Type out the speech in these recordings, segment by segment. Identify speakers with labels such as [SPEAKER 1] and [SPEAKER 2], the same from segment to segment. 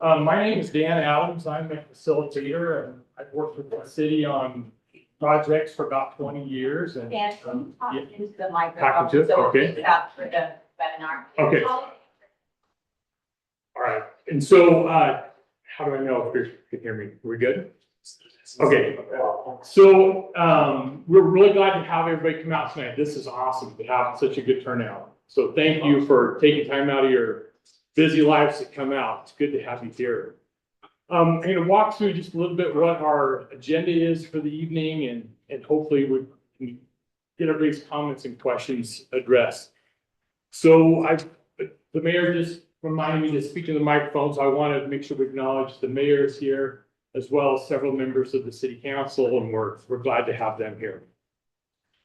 [SPEAKER 1] My name is Dan Adams. I'm a facilitator and I've worked with the city on projects for about 20 years. And
[SPEAKER 2] Dan, can you talk
[SPEAKER 1] yeah.
[SPEAKER 2] into the microphone?
[SPEAKER 1] Happy to.
[SPEAKER 2] So
[SPEAKER 1] Okay.
[SPEAKER 2] it's up for the webinar.
[SPEAKER 1] Okay. All right. And so, how do I know if you can hear me? We're good? Okay. So, we're really glad to have everybody come out tonight. This is awesome to have such a good turnout. So thank you for taking time out of your busy lives to come out. It's good to have you here. I'm going to walk through just a little bit what our agenda is for the evening, and hopefully we can get everybody's comments and questions addressed. So the mayor just reminded me to speak to the microphone, so I wanted to make sure we acknowledge the mayor is here, as well as several members of the city council, and we're glad to have them here.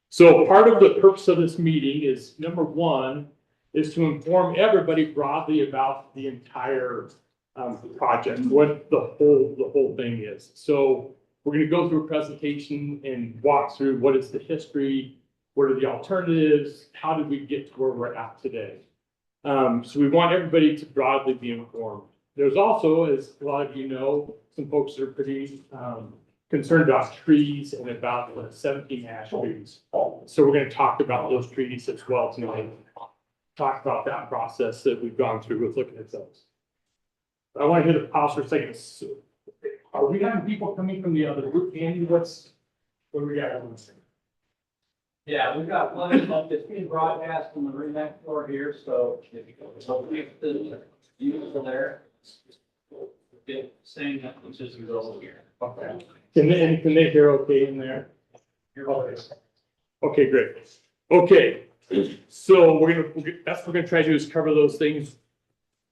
[SPEAKER 1] So part of the purpose of this meeting is, number one, is to inform everybody broadly about the entire project, what the whole thing is. So we're going to go through a presentation and walk through what is the history, what are the alternatives, how did we get to where we're at today. So we want everybody to broadly be informed. There's also, as a lot of you know, some folks that are pretty concerned about trees and about the 17 ash trees. So we're going to talk about those trees as well tonight. Talk about that process that we've gone through with looking at those. I want to hit a pause for a second. So, are we having people coming from the other group? Andy, what do we got?
[SPEAKER 3] Yeah, we've got one that's being broadcast from the room next door here, so if you go there, saying that it's just a girl here.
[SPEAKER 1] Okay. Can they hear okay in there? Okay. Okay, great. Okay. So that's what we're gonna try to do is cover those things.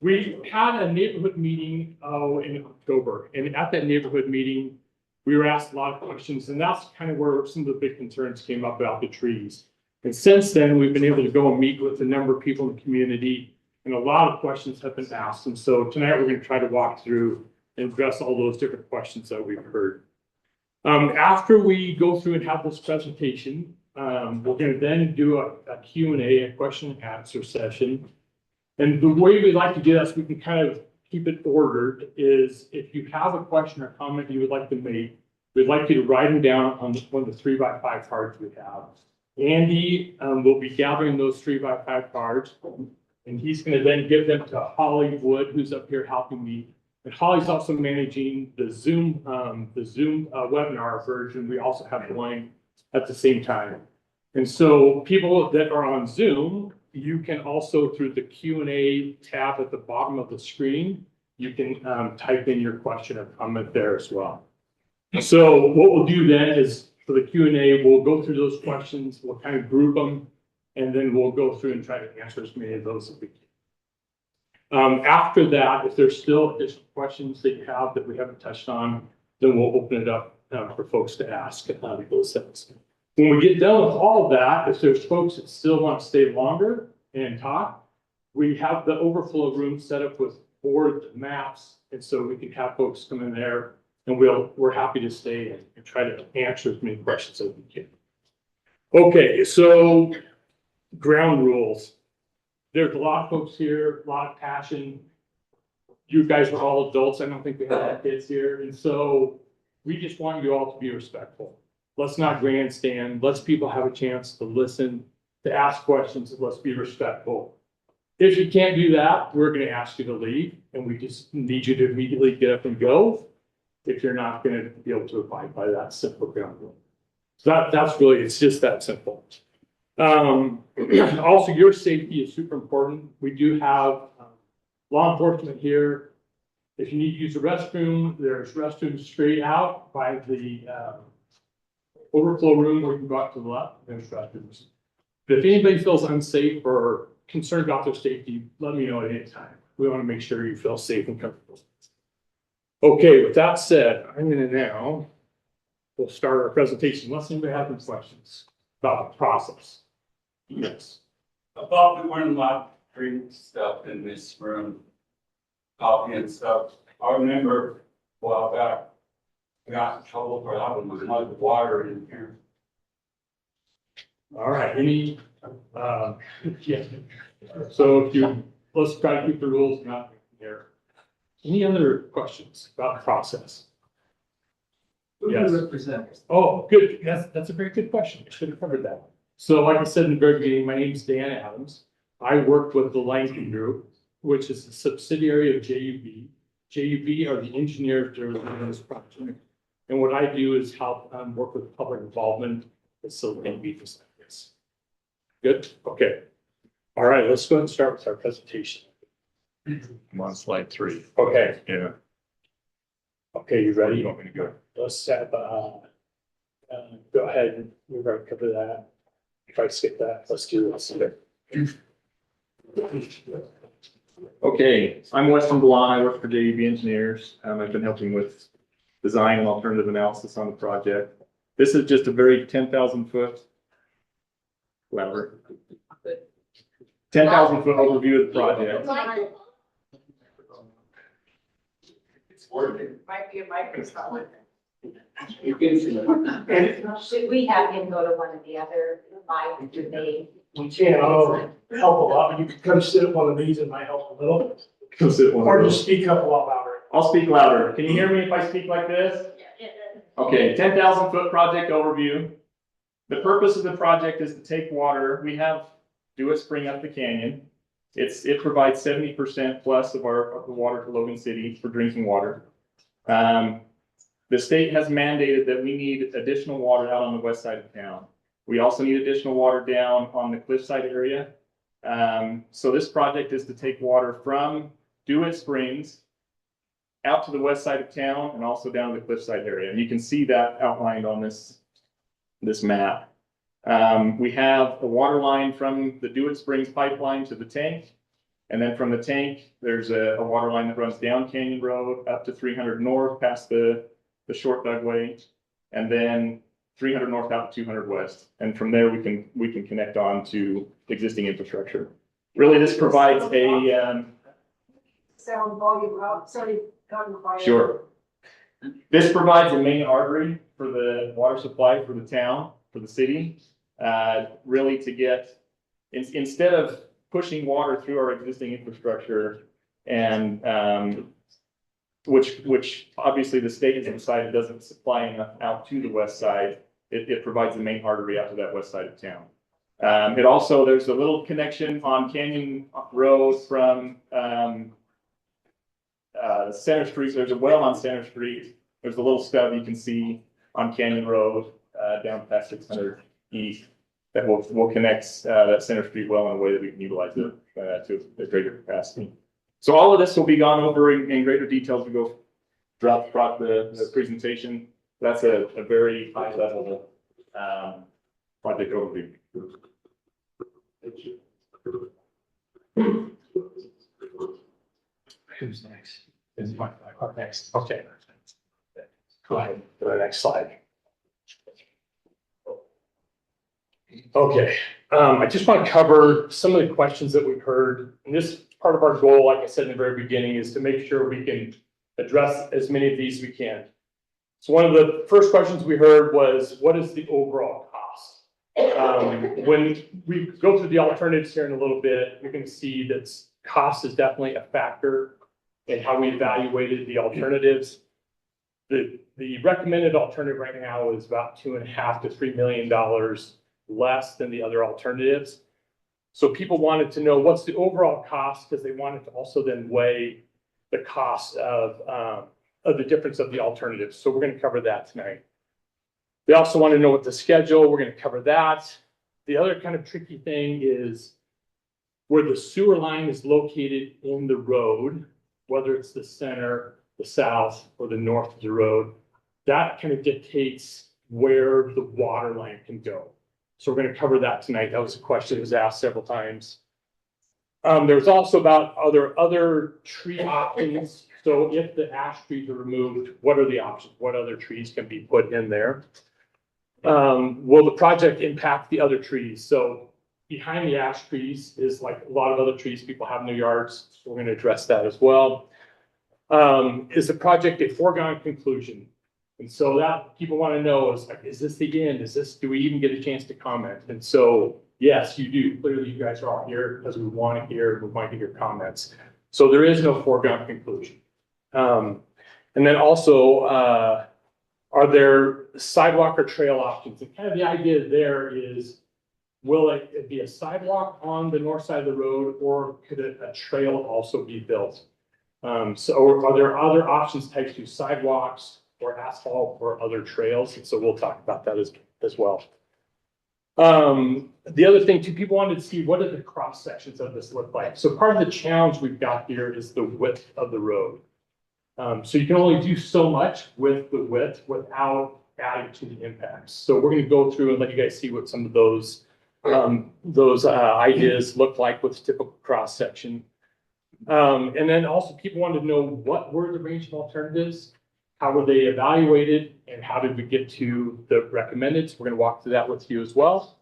[SPEAKER 1] We had a neighborhood meeting in October, and at that neighborhood meeting, we were asked a lot of questions, and that's kind of where some of the big concerns came up about the trees. And since then, we've been able to go and meet with a number of people in the community, and a lot of questions have been asked. And so tonight we're going to try to walk through and address all those different questions that we've heard. After we go through and have this presentation, we're going to then do a Q&A, a question and answer session. And the way we like to do that, so we can kind of keep it ordered, is if you have a question or comment you would like to make, we'd like you to write them down on one of the 3x5 cards we have. Andy will be gathering those 3x5 cards, and he's going to then give them to Holly Wood, who's up here helping me. And Holly's also managing the Zoom webinar version. We also have going at the same time. And so people that are on Zoom, you can also, through the Q&A tab at the bottom of the screen, you can type in your question or comment there as well. So what we'll do then is, for the Q&A, we'll go through those questions, we'll kind of group them, and then we'll go through and try to answer as many of those as we can. After that, if there's still additional questions that you have that we haven't touched on, then we'll open it up for folks to ask those things. When we get done with all of that, if there's folks that still want to stay longer and talk, we have the overflow room set up with board maps, and so we can have folks come in there, and we're happy to stay and try to answer as many questions as we can. Okay, so ground rules. There's a lot of folks here, a lot of passion. You guys are all adults. I don't think we have kids here, and so we just want you all to be respectful. Let's not grandstand. Let's people have a chance to listen, to ask questions, and let's be respectful. If you can't do that, we're going to ask you to leave, and we just need you to immediately get up and go if you're not going to be able to abide by that simple ground rule. So that's really, it's just that simple. Also, your safety is super important. We do have law enforcement here. If you need to use a restroom, there's restrooms straight out by the overflow room, or you can go out to the left, there's restrooms. But if anybody feels unsafe or concerned about their safety, let me know at any time. We want to make sure you feel safe and comfortable. Okay, with that said, I'm going to now, we'll start our presentation. Unless anybody has any questions about the process. Yes.
[SPEAKER 4] I thought we weren't allowed to drink stuff in this room, coffee and stuff. I remember a while back, I got in trouble for that one with mud water in here.
[SPEAKER 1] All right, any, yeah. So if you, let's try to keep the rules not here. Any other questions about the process?
[SPEAKER 3] Who
[SPEAKER 1] Yes.
[SPEAKER 3] do you represent?
[SPEAKER 1] Oh, good. That's a very good question. I should have covered that. So like I said in the very beginning, my name is Dan Adams. I work with the Langton Group, which is a subsidiary of JUB. JUB are the engineers during this project. And what I do is help work with public involvement, facilitate meetings like this. Good? Okay. All right, let's go ahead and start with our presentation.
[SPEAKER 5] I'm on slide 3.
[SPEAKER 1] Okay.
[SPEAKER 5] Yeah.
[SPEAKER 1] Okay, you
[SPEAKER 5] Where do
[SPEAKER 1] ready?
[SPEAKER 5] you want me to go?
[SPEAKER 1] Let's have, go ahead and we're going to cover that. If I skip that, let's do this.
[SPEAKER 5] Okay, I'm Weston Blon. I work for JUB Engineers. I've been helping with design and alternative analysis on the project. This is just a very 10,000 foot louder. 10,000 foot overview of the project.
[SPEAKER 2] Might be a microphone.
[SPEAKER 3] You can,
[SPEAKER 2] Should we have him go to one of the other mics today?
[SPEAKER 6] We can, I'll help a lot. You can come sit at one of these, it might help a little.
[SPEAKER 5] Go sit one of
[SPEAKER 6] Or
[SPEAKER 5] those.
[SPEAKER 6] just speak up a lot louder.
[SPEAKER 5] I'll speak louder. Can you hear me if I speak like this? Okay, 10,000 foot project overview. The purpose of the project is to take water. We have Dewitt Spring up the canyon. It provides 70% plus of the water to Logan City for drinking water. The state has mandated that we need additional water out on the west side of town. We also need additional water down on the cliffside area. So this project is to take water from Dewitt Springs out to the west side of town and also down to the cliffside area. And you can see that outlined on this map. We have a water line from the Dewitt Springs pipeline to the tank. And then from the tank, there's a water line that runs down Canyon Road up to 300 north past the short dugway. And then 300 north out to 200 west. And from there, we can connect on to existing infrastructure. Really, this provides a,
[SPEAKER 6] Sound volume up, sorry.
[SPEAKER 5] sure. This provides a main artery for the water supply for the town, for the city. Really to get, instead of pushing water through our existing infrastructure and, which obviously the state has decided doesn't supply enough out to the west side, it provides the main artery out to that west side of town. It also, there's a little connection on Canyon Road from, Center Street. There's a well on Center Street. There's a little stub you can see on Canyon Road, down past 600 east that will connect, that Center Street well in a way that we can utilize it, to a greater capacity. So all of this will be gone over in greater detail as we go throughout the presentation. That's a very high level, project overview.
[SPEAKER 1] Who's next? Is my next? Okay. Go ahead to the next slide. Okay, I just want to cover some of the questions that we've heard. And this part of our goal, like I said in the very beginning, is to make sure we can address as many of these as we can. So one of the first questions we heard was, what is the overall cost? When we go through the alternatives here in a little bit, you're going to see that cost is definitely a factor in how we evaluated the alternatives. The recommended alternative right now is about $2.5 to $3 million less than the other alternatives. So people wanted to know what's the overall cost, because they wanted to also then weigh the cost of the difference of the alternatives. So we're going to cover that tonight. They also want to know what the schedule, we're going to cover that. The other kind of tricky thing is where the sewer line is located in the road, whether it's the center, the south, or the north of the road, that kind of dictates where the water line can go. So we're going to cover that tonight. That was a question that was asked several times. There's also about other tree options. So if the ash trees are removed, what are the options? What other trees can be put in there? Will the project impact the other trees? So behind the ash trees is like a lot of other trees people have in their yards. So we're going to address that as well. Is the project a foregone conclusion? And so that people want to know is this the end? Do we even get a chance to comment? And so, yes, you do. Clearly you guys are all here because we want to hear your comments. So there is no foregone conclusion. And then also, are there sidewalk or trail options? And kind of the idea there is, will it be a sidewalk on the north side of the road, or could a trail also be built? So are there other options types to sidewalks or asphalt or other trails? And so we'll talk about that as well. The other thing too, people wanted to see, what do the cross sections of this look like? So part of the challenge we've got here is the width of the road. So you can only do so much with the width without adding to the impacts. So we're going to go through and let you guys see what some of those ideas look like with typical cross section. And then also people wanted to know, what were the range of alternatives? How were they evaluated, and how did we get to the recommended? So we're going to walk through that with you as well.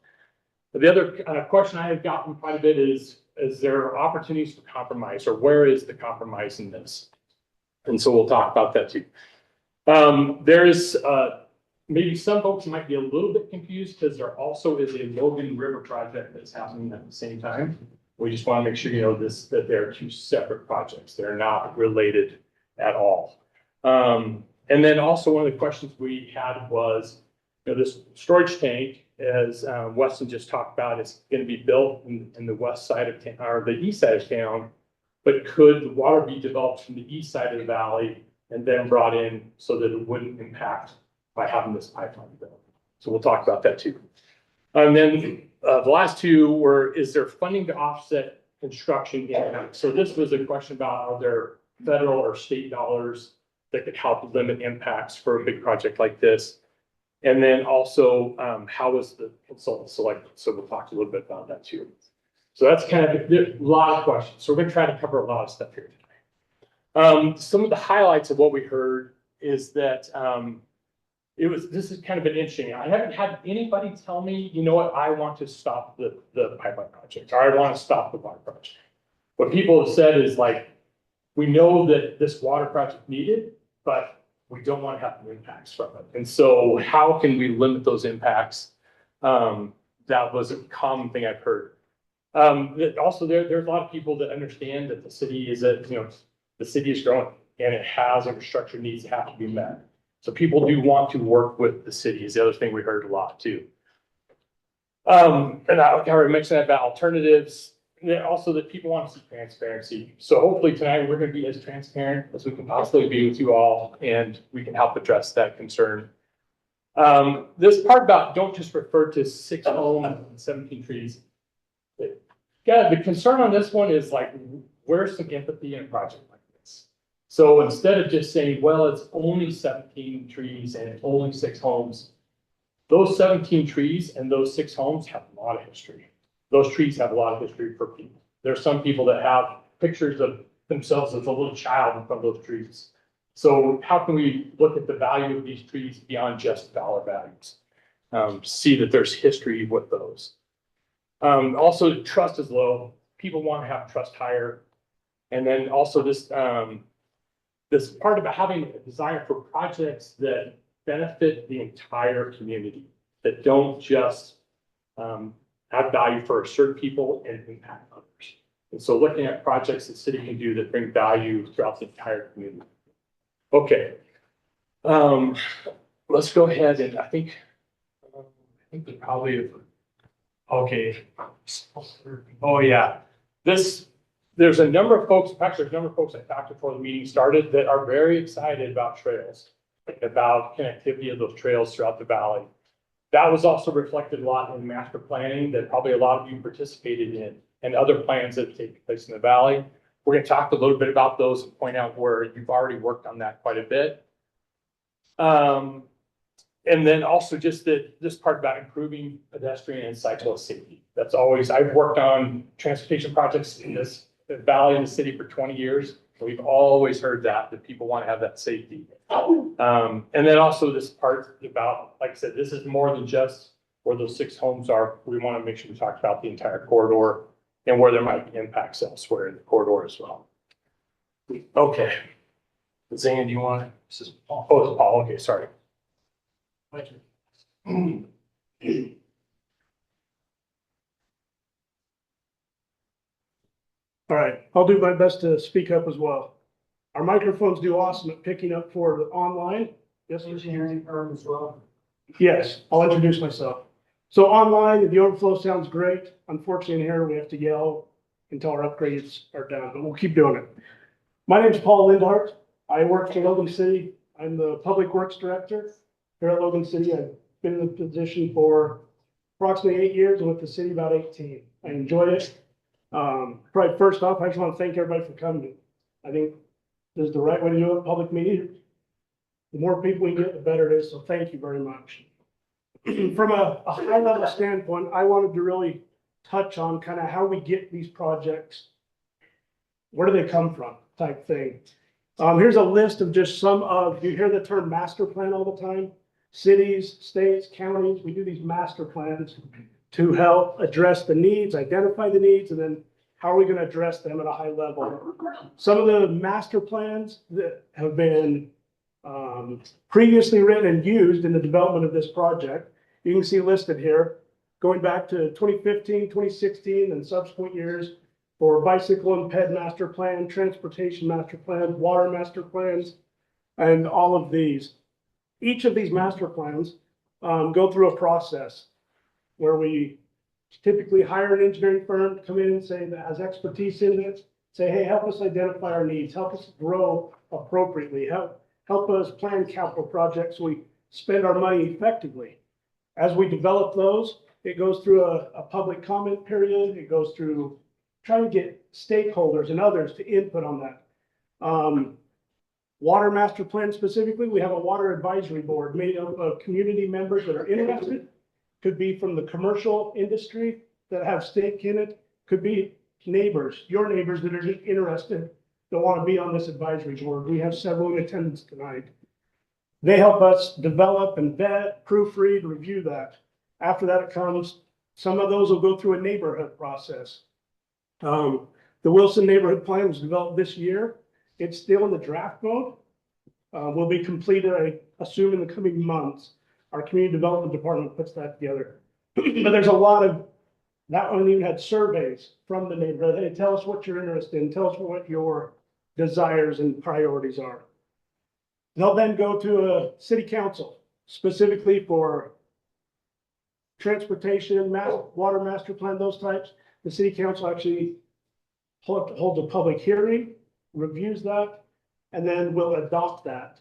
[SPEAKER 1] But the other question I have gotten quite a bit is there opportunities for compromise, or where is the compromise in this? And so we'll talk about that too. There's maybe some folks might be a little bit confused, because there also is a Logan River project that's happening at the same time. We just want to make sure you know this, that they're two separate projects. They're not related at all. And then also one of the questions we had was, you know, this storage tank, as Weston just talked about, is going to be built in the west side of town, or the east side of town. But could the water be developed from the east side of the valley and then brought in so that it wouldn't impact by having this pipeline built? So we'll talk about that too. And then the last two were, is there funding to offset construction impact? So this was a question about, are there federal or state dollars that could help limit impacts for a big project like this? And then also, how was the consultant selected? So we'll talk a little bit about that too. So that's kind of a lot of questions. So we're going to try to cover a lot of stuff here today. Some of the highlights of what we heard is that this is kind of an interesting. I haven't had anybody tell me, you know what, I want to stop the pipeline project, or I want to stop the water project. What people have said is, like, we know that this water project needed, but we don't want to have the impacts from it. And so how can we limit those impacts? That was a common thing I've heard. Also, there's a lot of people that understand that the city is the city is growing, and it has infrastructure needs that have to be met. So people do want to work with the city, is the other thing we heard a lot too. And I already mentioned that about alternatives. And also that people want to see transparency. So hopefully tonight we're going to be as transparent as we can possibly be with you all, and we can help address that concern. This part about don't just refer to 6 homes and 17 trees. Yeah, the concern on this one is, like, where's some empathy in a project like this? So instead of just saying, well, it's only 17 trees and it's only 6 homes, those 17 trees and those 6 homes have a lot of history. Those trees have a lot of history for people. There are some people that have pictures of themselves as a little child in front of those trees. So how can we look at the value of these trees beyond just dollar values? See that there's history with those. Also, trust is low. People want to have trust higher. And then also this part about having a desire for projects that benefit the entire community, that don't just add value for certain people and impact others. And so looking at projects the city can do that bring value throughout the entire community. Okay. Let's go ahead, and I think we probably, okay. Oh yeah, there's a number of folks, actually there's a number of folks I talked to before the meeting started that are very excited about trails, about connectivity of those trails throughout the valley. That was also reflected a lot in master planning that probably a lot of you participated in, and other plans that take place in the valley. We're going to talk a little bit about those and point out where you've already worked on that quite a bit. And then also just this part about improving pedestrian and cyclist safety. That's always, I've worked on transportation projects in this valley in the city for 20 years. So we've always heard that people want to have that safety. And then also this part about, like I said, this is more than just where those 6 homes are. We want to make sure we talk about the entire corridor and where there might be impacts elsewhere in the corridor as well. Okay. Zane, do you want to? This is Paul. Oh, it's Paul. Okay, sorry.
[SPEAKER 6] Thank you. All right, I'll do my best to speak up as well. Our microphones do awesome at picking up for the online. Yes,
[SPEAKER 3] Engineering firm as well.
[SPEAKER 6] yes, I'll introduce myself. So online, the overflow sounds great. Unfortunately, in here, we have to yell until our upgrades are done, but we'll keep doing it. My name's Paul Lindhart. I work for Logan City. I'm the Public Works Director here at Logan City. I've been in the position for approximately 8 years and with the city about 18. I enjoy it. Probably first off, I just want to thank everybody for coming. I think this is the right way to do it, public meeting. The more people we get, the better it is, so thank you very much. From a high level standpoint, I wanted to really touch on kind of how we get these projects. Where do they come from type thing. Here's a list of just some of, you hear the term master plan all the time. Cities, states, counties, we do these master plans to help address the needs, identify the needs, and then how are we going to address them at a high level. Some of the master plans that have been previously written and used in the development of this project, you can see listed here, going back to 2015, 2016, and subsequent years for bicycle and ped master plan, transportation master plan, water master plans, and all of these. Each of these master plans go through a process where we typically hire an engineering firm to come in and say that has expertise in it, say, hey, help us identify our needs, help us grow appropriately, help us plan capital projects so we spend our money effectively. As we develop those, it goes through a public comment period. It goes through trying to get stakeholders and others to input on that. Water master plan specifically, we have a water advisory board made up of community members that are interested. Could be from the commercial industry that have stake in it. Could be neighbors, your neighbors that are just interested, that want to be on this advisory board. We have several in attendance tonight. They help us develop and vet, proofread, review that. After that, it comes, some of those will go through a neighborhood process. The Wilson neighborhood plan was developed this year. It's still in the draft mode. Will be completed, I assume, in the coming months. Our community development department puts that together. But there's a lot of, that one even had surveys from the neighborhood. Hey, tell us what you're interested in. Tell us what your desires and priorities are. They'll then go to a city council specifically for transportation, water master plan, those types. The city council actually holds a public hearing, reviews that, and then will adopt that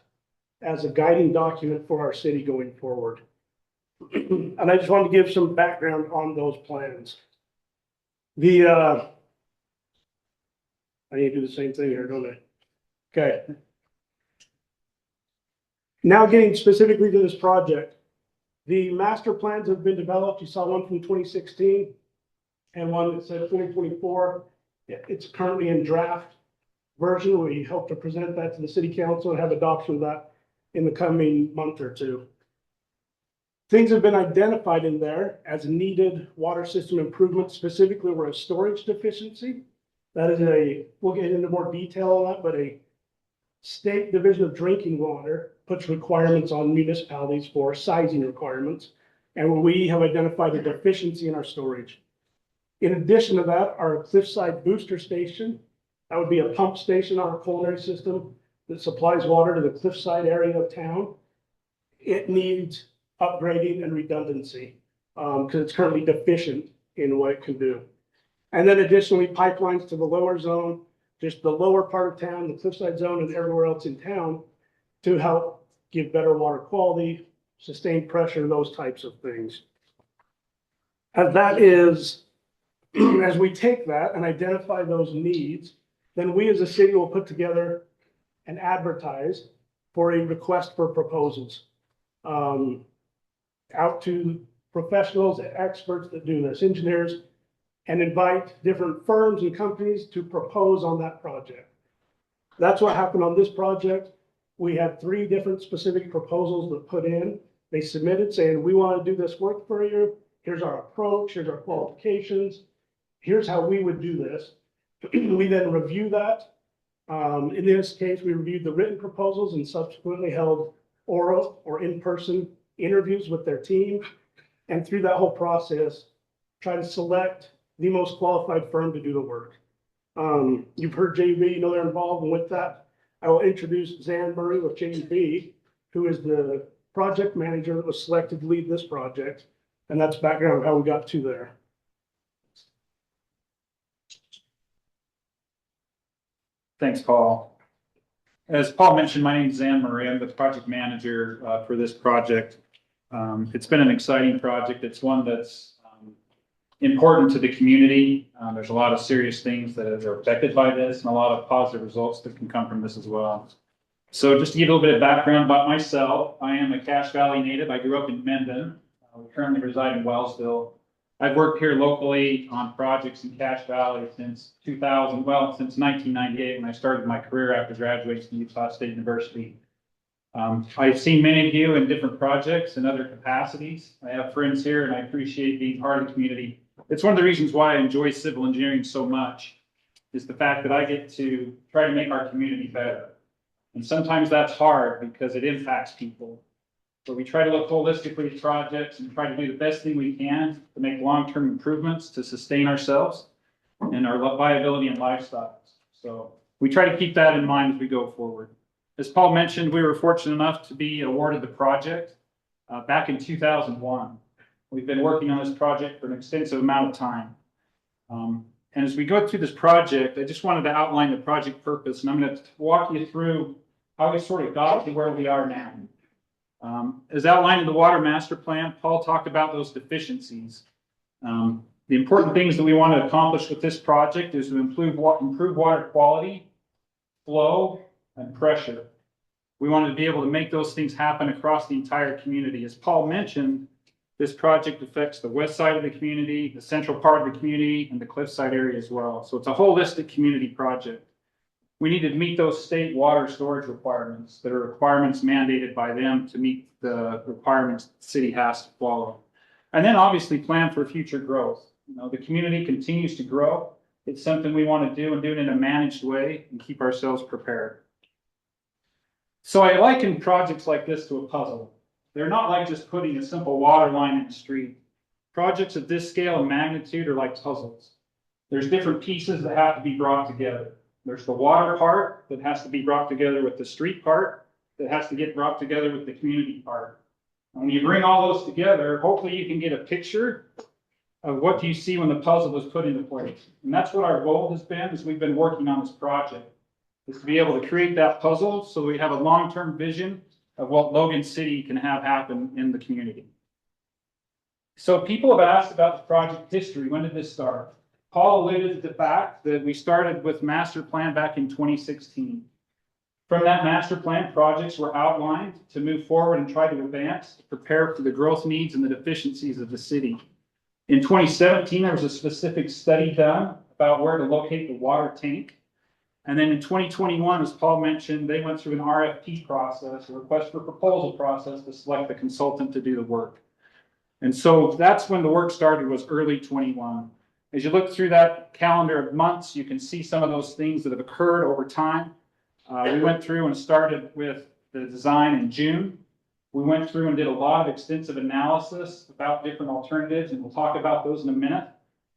[SPEAKER 6] as a guiding document for our city going forward. And I just wanted to give some background on those plans. I need to do the same thing here, don't I? Okay. Now getting specifically to this project, the master plans have been developed. You saw one from 2016 and one that said 2024. It's currently in draft version. We hope to present that to the city council and have adoption of that in the coming month or two. Things have been identified in there as needed water system improvements, specifically where a storage deficiency. That is we'll get into more detail on that, but a state division of drinking water puts requirements on municipalities for sizing requirements. And we have identified a deficiency in our storage. In addition to that, our cliffside booster station, that would be a pump station on our culinary system that supplies water to the cliffside area of town. It needs upgrading and redundancy because it's currently deficient in what it can do. And then additionally, pipelines to the lower zone, just the lower part of town, the cliffside zone and everywhere else in town to help give better water quality, sustain pressure, those types of things. And that is, as we take that and identify those needs, then we as a city will put together and advertise for a request for proposals out to professionals, experts that do this, engineers, and invite different firms and companies to propose on that project. That's what happened on this project. We had 3 different specific proposals that put in. They submitted saying, we want to do this work for you. Here's our approach, here's our qualifications. Here's how we would do this. We then review that. In this case, we reviewed the written proposals and subsequently held oral or in-person interviews with their team. And through that whole process, try to select the most qualified firm to do the work. You've heard JV, you know they're involved with that. I will introduce Zan Murray with James B, who is the project manager that was selected to lead this project. And that's background of how we got to there.
[SPEAKER 7] Thanks, Paul. As Paul mentioned, my name is Zan Murray. I'm the project manager for this project. It's been an exciting project. It's one that's important to the community. There's a lot of serious things that are affected by this and a lot of positive results that can come from this as well. So just to give a little bit of background about myself, I am a Cache Valley native. I grew up in Mendon. We currently reside in Wellsville. I've worked here locally on projects in Cache Valley since 2000, well, since 1998 when I started my career after graduating from Utah State University. I've seen many of you in different projects and other capacities. I have friends here and I appreciate being part of the community. It's one of the reasons why I enjoy civil engineering so much, is the fact that I get to try to make our community better. And sometimes that's hard because it impacts people. So we try to look holistically at projects and try to do the best thing we can to make long-term improvements to sustain ourselves and our viability and lifestyles. So we try to keep that in mind as we go forward. As Paul mentioned, we were fortunate enough to be awarded the project back in 2001. We've been working on this project for an extensive amount of time. And as we go through this project, I just wanted to outline the project purpose, and I'm going to walk you through how we sort of got to where we are now. As outlined in the water master plan, Paul talked about those deficiencies. The important things that we want to accomplish with this project is to improve water quality, flow, and pressure. We wanted to be able to make those things happen across the entire community. As Paul mentioned, this project affects the west side of the community, the central part of the community, and the cliffside area as well. So it's a holistic community project. We need to meet those state water storage requirements that are requirements mandated by them to meet the requirements the city has to follow. And then obviously plan for future growth. You know, the community continues to grow. It's something we want to do and do it in a managed way and keep ourselves prepared. So I liken projects like this to a puzzle. They're not like just putting a simple water line in the street. Projects of this scale and magnitude are like puzzles. There's different pieces that have to be brought together. There's the water part that has to be brought together with the street part that has to get brought together with the community part. And when you bring all those together, hopefully you can get a picture of what you see when the puzzle is put into place. And that's what our goal has been as we've been working on this project, is to be able to create that puzzle so we have a long-term vision of what Logan City can have happen in the community. So people have asked about the project history. When did this start? Paul alluded to the fact that we started with master plan back in 2016. From that master plan, projects were outlined to move forward and try to advance, to prepare for the growth needs and the deficiencies of the city. In 2017, there was a specific study done about where to locate the water tank. And then in 2021, as Paul mentioned, they went through an RFP process, a request for proposal process, to select the consultant to do the work. And so that's when the work started, was early 21. As you look through that calendar of months, you can see some of those things that have occurred over time. We went through and started with the design in June. We went through and did a lot of extensive analysis about different alternatives, and we'll talk about those in a minute,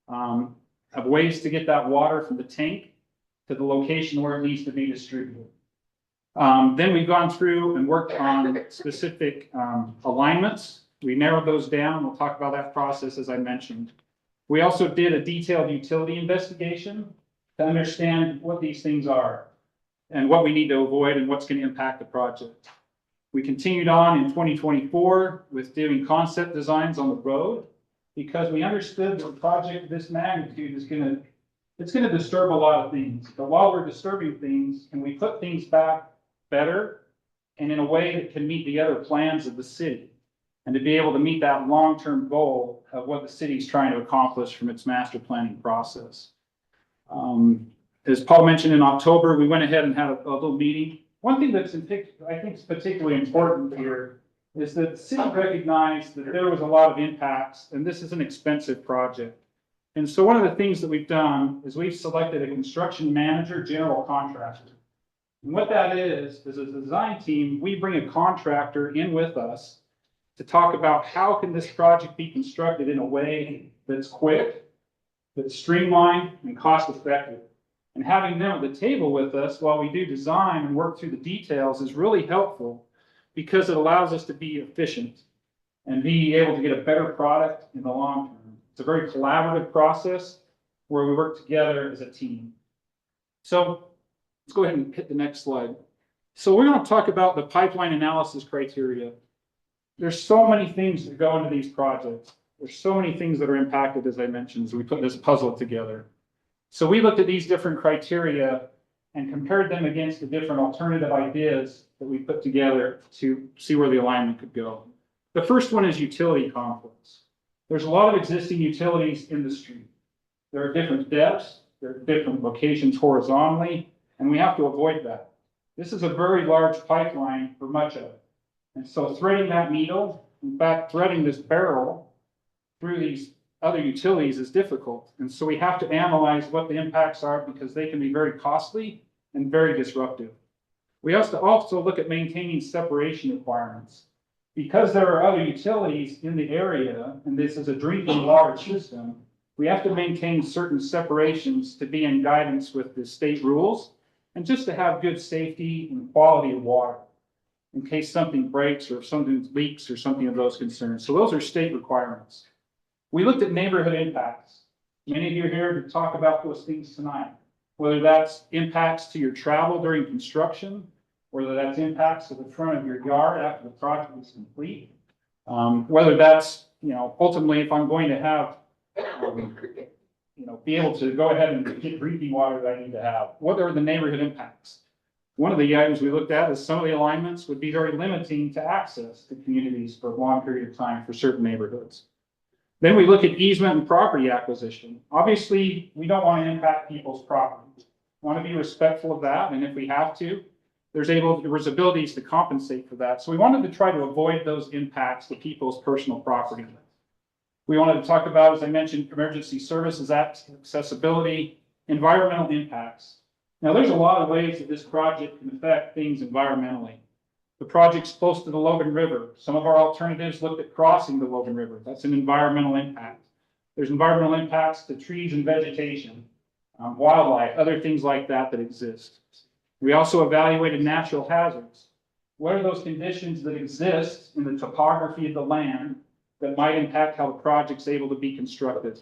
[SPEAKER 7] of ways to get that water from the tank to the location where it needs to be distributed. Then we've gone through and worked on specific alignments. We narrowed those down. We'll talk about that process, as I mentioned. We also did a detailed utility investigation to understand what these things are and what we need to avoid and what's going to impact the project. We continued on in 2024 with doing concept designs on the road because we understood that a project of this magnitude is going to disturb a lot of things. But while we're disturbing things, can we put things back better and in a way that can meet the other plans of the city? And to be able to meet that long-term goal of what the city is trying to accomplish from its master planning process. As Paul mentioned, in October, we went ahead and had a little meeting. One thing that's I think is particularly important here is that the city recognized that there was a lot of impacts, and this is an expensive project. And so one of the things that we've done is we've selected a construction manager, general contractor. And what that is as a design team, we bring a contractor in with us to talk about how can this project be constructed in a way that's quick, that's streamlined, and cost effective. And having them at the table with us while we do design and work through the details is really helpful because it allows us to be efficient and be able to get a better product in the long term. It's a very collaborative process where we work together as a team. So let's go ahead and hit the next slide. So we're going to talk about the pipeline analysis criteria. There's so many things that go into these projects. There's so many things that are impacted, as I mentioned, as we put this puzzle together. So we looked at these different criteria and compared them against the different alternative ideas that we put together to see where the alignment could go. The first one is utility conflicts. There's a lot of existing utilities in the street. There are different depths, there are different locations horizontally, and we have to avoid that. This is a very large pipeline for much of it. And so threading that needle, in fact, threading this barrel through these other utilities is difficult. And so we have to analyze what the impacts are because they can be very costly and very disruptive. We have to also look at maintaining separation requirements. Because there are other utilities in the area, and this is a drinking water system, we have to maintain certain separations to be in guidance with the state rules and just to have good safety and quality of water in case something breaks or if something leaks or something of those concerns. So those are state requirements. We looked at neighborhood impacts. Many of you are here to talk about those things tonight, whether that's impacts to your travel during construction, whether that's impacts to the front of your yard after the project is complete, whether that's, ultimately if I'm going to have, be able to go ahead and get drinking water that I need to have. What are the neighborhood impacts? One of the items we looked at is some of the alignments would be very limiting to access to communities for a long period of time for certain neighborhoods. Then we look at easement and property acquisition. Obviously, we don't want to impact people's property. We want to be respectful of that, and if we have to, there's abilities to compensate for that. So we wanted to try to avoid those impacts to people's personal property. We wanted to talk about, as I mentioned, emergency services, accessibility, environmental impacts. Now, there's a lot of ways that this project can affect things environmentally. The project's close to the Logan River. Some of our alternatives looked at crossing the Logan River. That's an environmental impact. There's environmental impacts to trees and vegetation, wildlife, other things like that that exist. We also evaluated natural hazards. What are those conditions that exist in the topography of the land that might impact how the project's able to be constructed?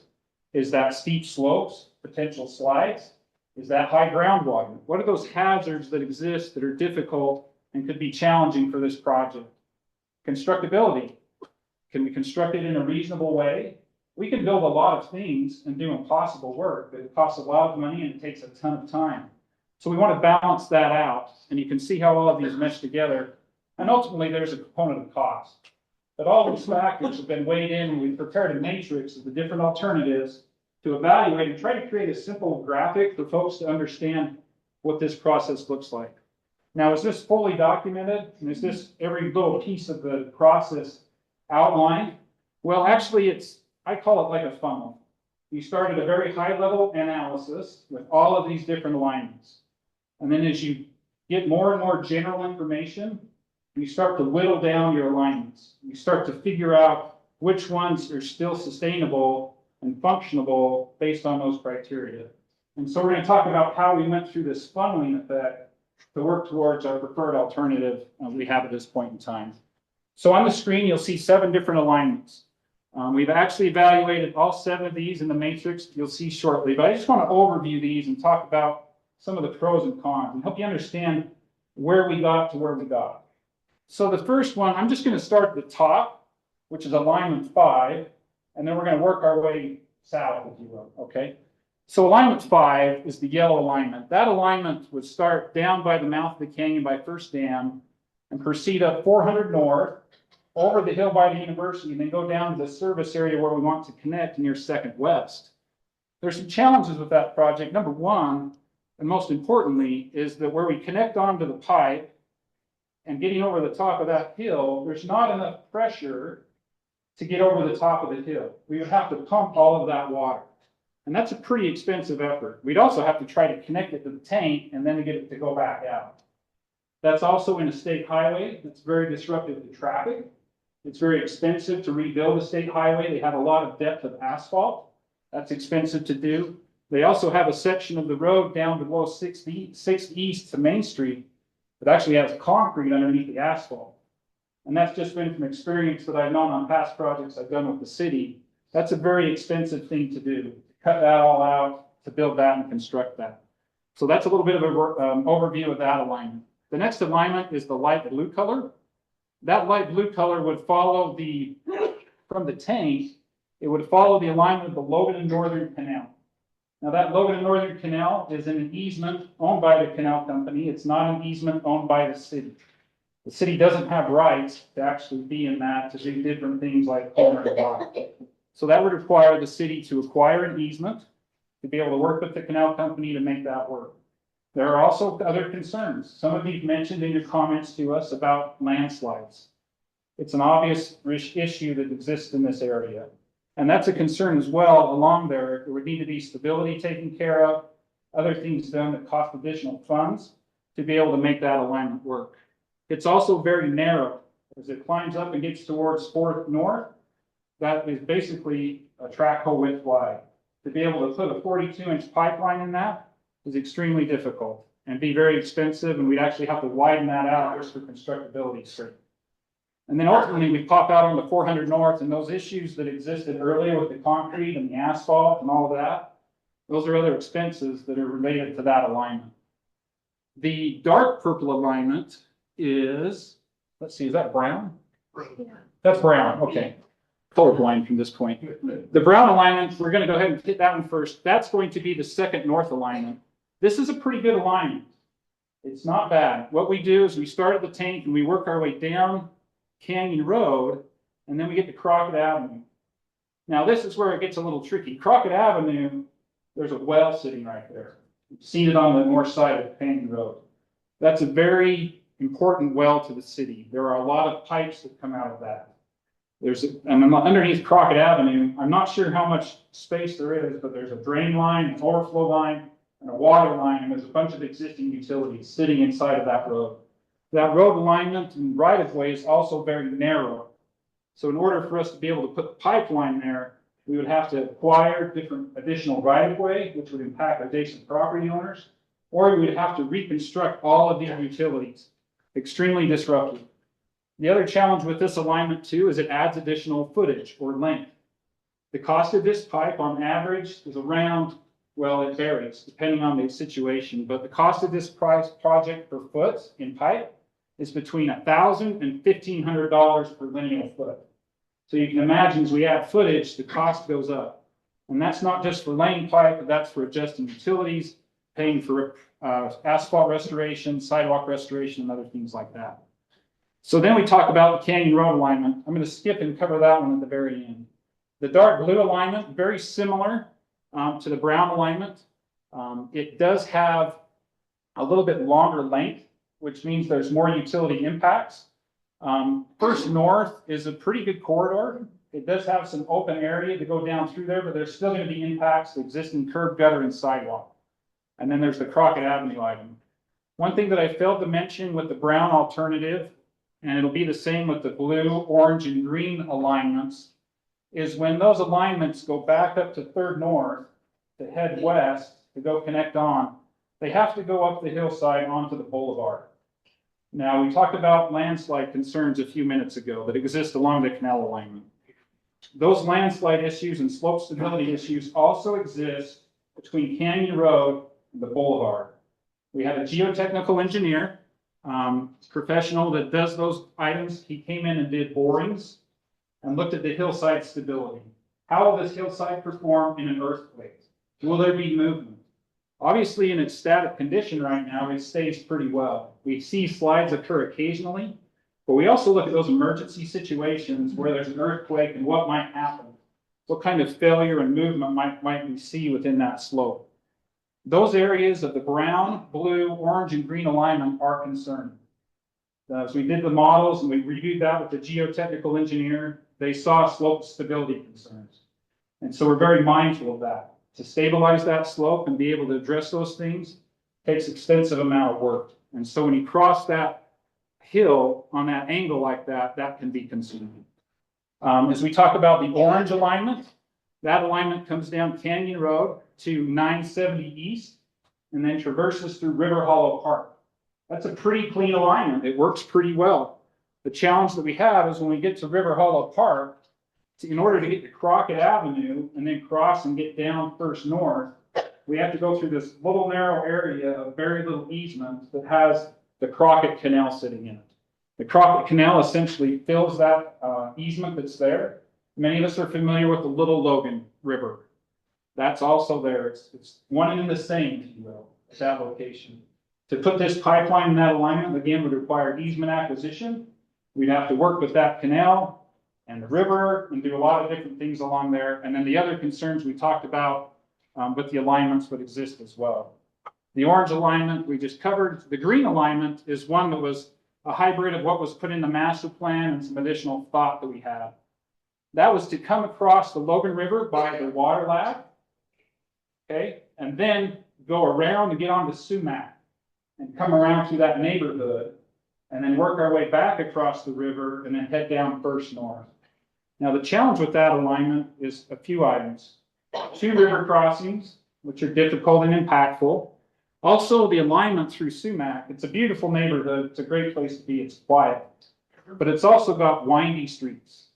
[SPEAKER 7] Is that steep slopes, potential slides? Is that high groundwater? What are those hazards that exist that are difficult and could be challenging for this project? Constructability. Can we construct it in a reasonable way? We can build a lot of things and do impossible work, but it costs a lot of money and it takes a ton of time. So we want to balance that out, and you can see how all of these mesh together. And ultimately, there's a component of cost. But all these factors have been weighed in, and we've prepared a matrix of the different alternatives to evaluate and try to create a simple graphic for folks to understand what this process looks like. Now, is this fully documented? And is this every little piece of the process outlined? Well, actually, I call it like a funnel. You start at a very high level analysis with all of these different alignments. And then as you get more and more general information, you start to whittle down your alignments. You start to figure out which ones are still sustainable and functionable based on those criteria. And so we're going to talk about how we went through this funneling effect to work towards our preferred alternative we have at this point in time. So on the screen, you'll see 7 different alignments. We've actually evaluated all 7 of these in the matrix you'll see shortly, but I just want to overview these and talk about some of the pros and cons and help you understand where we got to where we got. So the first one, I'm just going to start at the top, which is alignment 5, and then we're going to work our way south, if you will, okay? So alignment 5 is the yellow alignment. That alignment would start down by the mouth of the canyon by First Dam and proceed up 400 north, over the hill by the university, and then go down to the service area where we want to connect near 2nd West. There's some challenges with that project. Number one, and most importantly, is that where we connect onto the pipe and getting over the top of that hill, there's not enough pressure to get over the top of the hill. We would have to pump all of that water. And that's a pretty expensive effort. We'd also have to try to connect it to the tank and then get it to go back out. That's also in a state highway. That's very disruptive to traffic. It's very expensive to rebuild a state highway. They have a lot of depth of asphalt. That's expensive to do. They also have a section of the road down below 6th East to Main Street that actually has concrete underneath the asphalt. And that's just been from experience that I've known on past projects I've done with the city. That's a very expensive thing to do, to cut that all out, to build that and construct that. So that's a little bit of an overview of that alignment. The next alignment is the light blue color. That light blue color would follow from the tank, it would follow the alignment of the Logan and Northern Canal. Now that Logan and Northern Canal is in an easement owned by the canal company. It's not an easement owned by the city. The city doesn't have rights to actually be in that, to do different things like corner and block. So that would require the city to acquire an easement to be able to work with the canal company to make that work. There are also other concerns. Some of you mentioned in your comments to us about landslides. It's an obvious issue that exists in this area. And that's a concern as well along there. There would need to be stability taken care of, other things done that cost additional funds to be able to make that alignment work. It's also very narrow. As it climbs up and gets towards 4th North, that is basically a track hole width wide. To be able to put a 42-inch pipeline in that is extremely difficult and be very expensive, and we'd actually have to widen that out just for constructability's sake. And then ultimately, we pop out on the 400 North, and those issues that existed earlier with the concrete and the asphalt and all of that, those are other expenses that are related to that alignment. The dark purple alignment is, let's see, is that brown? That's brown, okay. Colorblind from this point. The brown alignment, we're going to go ahead and hit that one first. That's going to be the 2nd North alignment. This is a pretty good alignment. It's not bad. What we do is we start at the tank and we work our way down Canyon Road, and then we get to Crockett Avenue. Now this is where it gets a little tricky. Crockett Avenue, there's a well sitting right there. You've seen it on the north side of Canyon Road. That's a very important well to the city. There are a lot of pipes that come out of that. And underneath Crockett Avenue, I'm not sure how much space there is, but there's a drain line, an overflow line, and a water line, and there's a bunch of existing utilities sitting inside of that road. That road alignment and right-of-way is also very narrow. So in order for us to be able to put the pipeline there, we would have to acquire different additional right-of-way, which would impact adjacent property owners, or we would have to reconstruct all of these utilities. Extremely disruptive. The other challenge with this alignment too is it adds additional footage or length. The cost of this pipe on average is around, well, it varies depending on the situation, but the cost of this project per foot in pipe is between $1,000 and $1,500 per linear foot. So you can imagine as we add footage, the cost goes up. And that's not just for laying pipe, but that's for adjusting utilities, paying for asphalt restoration, sidewalk restoration, and other things like that. So then we talk about the Canyon Road alignment. I'm going to skip and cover that one at the very end. The dark blue alignment, very similar to the brown alignment. It does have a little bit longer length, which means there's more utility impacts. First North is a pretty good corridor. It does have some open area to go down through there, but there's still going to be impacts to existing curb, gutter, and sidewalk. And then there's the Crockett Avenue item. One thing that I failed to mention with the brown alternative, and it'll be the same with the blue, orange, and green alignments, is when those alignments go back up to 3rd North to head west to go connect on, they have to go up the hillside onto the boulevard. Now, we talked about landslide concerns a few minutes ago that exist along the canal alignment. Those landslide issues and slope stability issues also exist between Canyon Road and the boulevard. We have a geotechnical engineer, professional that does those items. He came in and did borings and looked at the hillside stability. How will this hillside perform in an earthquake? Will there be movement? Obviously, in its static condition right now, it stays pretty well. We see slides occur occasionally, but we also look at those emergency situations where there's an earthquake and what might happen. What kind of failure and movement might we see within that slope? Those areas of the brown, blue, orange, and green alignment are concerned. As we did the models and we reviewed that with the geotechnical engineer, they saw slope stability concerns. And so we're very mindful of that. To stabilize that slope and be able to address those things takes extensive amount of work. And so when you cross that hill on that angle like that, that can be concerning. As we talk about the orange alignment, That alignment comes down Canyon Road to 970 East and then traverses through River Hollow Park. That's a pretty clean alignment. It works pretty well. The challenge that we have is when we get to River Hollow Park, in order to get to Crockett Avenue and then cross and get down First North, we have to go through this little narrow area of very little easement that has the Crockett Canal sitting in it. The Crockett Canal essentially fills that easement that's there. Many of us are familiar with the Little Logan River. That's also there. It's one and the same, if you will, at that location. To put this pipeline in that alignment, again, would require easement acquisition. We'd have to work with that canal and the river and do a lot of different things along there. And then the other concerns we talked about with the alignments would exist as well. The orange alignment we just covered. The green alignment is one that was a hybrid of what was put in the master plan and some additional thought that we had. That was to come across the Logan River by the water lab, okay, and then go around and get onto Sumac and come around through that neighborhood and then work our way back across the river and then head down First North. Now, the challenge with that alignment is a few items. 2 river crossings, which are difficult and impactful. Also, the alignment through Sumac. It's a beautiful neighborhood. It's a great place to be. It's quiet. But it's also got windy streets.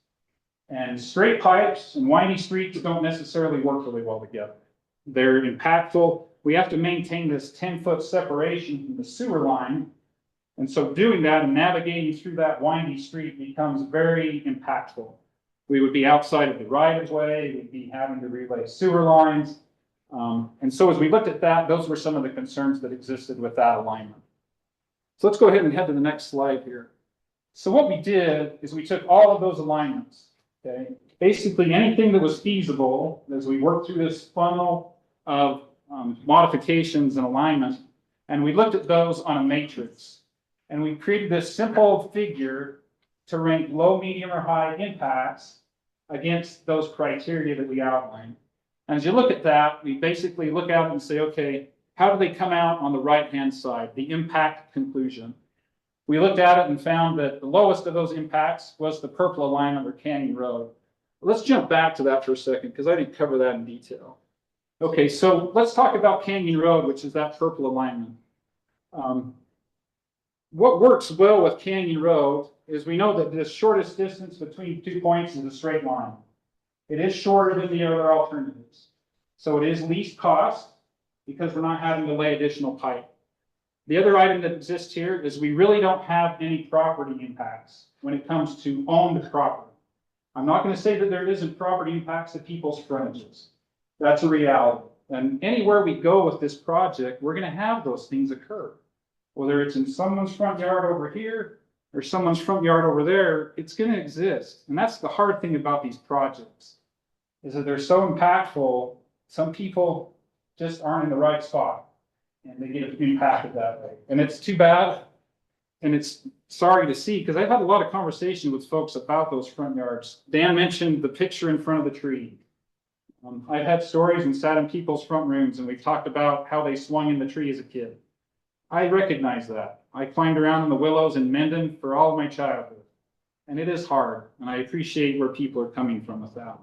[SPEAKER 7] And straight pipes and windy streets don't necessarily work really well together. They're impactful. We have to maintain this 10-foot separation from the sewer line. And so doing that and navigating through that windy street becomes very impactful. We would be outside of the right of way. We'd be having to relay sewer lines. And so as we looked at that, those were some of the concerns that existed with that alignment. So let's go ahead and head to the next slide here. So what we did is we took all of those alignments, okay? Basically anything that was feasible as we worked through this funnel of modifications and alignment, and we looked at those on a matrix. And we created this simple figure to rank low, medium, or high impacts against those criteria that we outlined. And as you look at that, we basically look out and say, okay, how do they come out on the right-hand side, the impact conclusion? We looked at it and found that the lowest of those impacts was the purple alignment or Canyon Road. Let's jump back to that for a second because I didn't cover that in detail. Okay, so let's talk about Canyon Road, which is that purple alignment. What works well with Canyon Road is we know that the shortest distance between 2 points is a straight line. It is shorter than the other alternatives. So it is least cost because we're not having to lay additional pipe. The other item that exists here is we really don't have any property impacts when it comes to owned property. I'm not going to say that there isn't property impacts to people's frontages. That's a reality. And anywhere we go with this project, we're going to have those things occur. Whether it's in someone's front yard over here or someone's front yard over there, it's going to exist. And that's the hard thing about these projects, is that they're so impactful, some people just aren't in the right spot and they get impacted that way. And it's too bad. And it's sorry to see, because I've had a lot of conversation with folks about those front yards. Dan mentioned the picture in front of the tree. I've had stories and sat in people's front rooms and we've talked about how they swung in the tree as a kid. I recognize that. I climbed around in the willows in Mendon for all of my childhood. And it is hard. And I appreciate where people are coming from with that.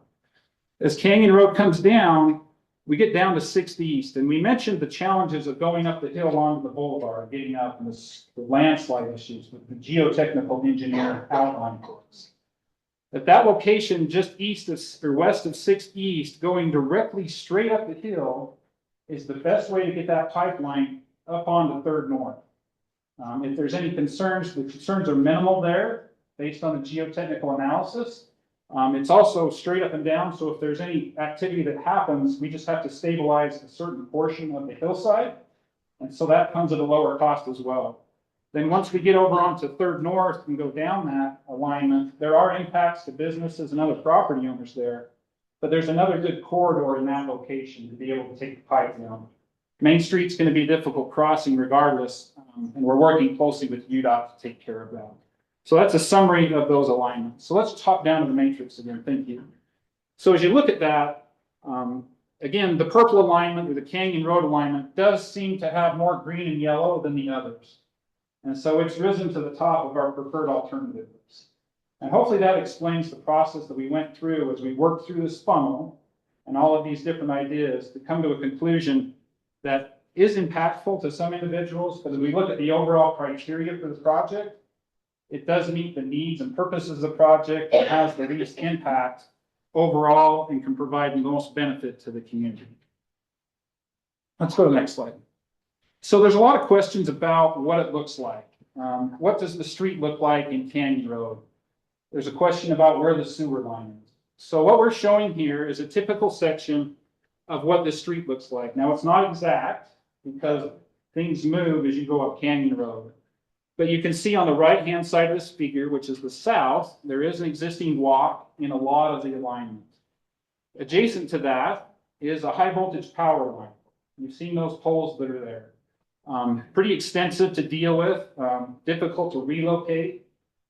[SPEAKER 7] As Canyon Road comes down, we get down to 6th East. And we mentioned the challenges of going up the hill along the boulevard, getting up, and the landslide issues with the geotechnical engineer outline for us. At that location, just east of or west of 6th East, going directly straight up the hill is the best way to get that pipeline up onto 3rd North. If there's any concerns, the concerns are minimal there based on the geotechnical analysis. It's also straight up and down, so if there's any activity that happens, we just have to stabilize a certain portion of the hillside. And so that comes at a lower cost as well. Then once we get over onto 3rd North and go down that alignment, there are impacts to businesses and other property owners there. But there's another good corridor in that location to be able to take the pipe down. Main Street's going to be a difficult crossing regardless, and we're working closely with UDOT to take care of that. So that's a summary of those alignments. So let's top down to the matrix again. Thank you. So as you look at that, again, the purple alignment or the Canyon Road alignment does seem to have more green and yellow than the others. And so it's risen to the top of our preferred alternatives. And hopefully that explains the process that we went through as we worked through this funnel and all of these different ideas to come to a conclusion that is impactful to some individuals, but as we look at the overall criteria for the project, it does meet the needs and purposes of the project, it has the least impact overall, and can provide the most benefit to the community. Let's go to the next slide. So there's a lot of questions about what it looks like. What does the street look like in Canyon Road? There's a question about where the sewer line is. So what we're showing here is a typical section of what this street looks like. Now, it's not exact because things move as you go up Canyon Road. But you can see on the right-hand side of this figure, which is the south, there is an existing walk in a lot of the alignment. Adjacent to that is a high voltage power line. You've seen those poles that are there. Pretty extensive to deal with, difficult to relocate,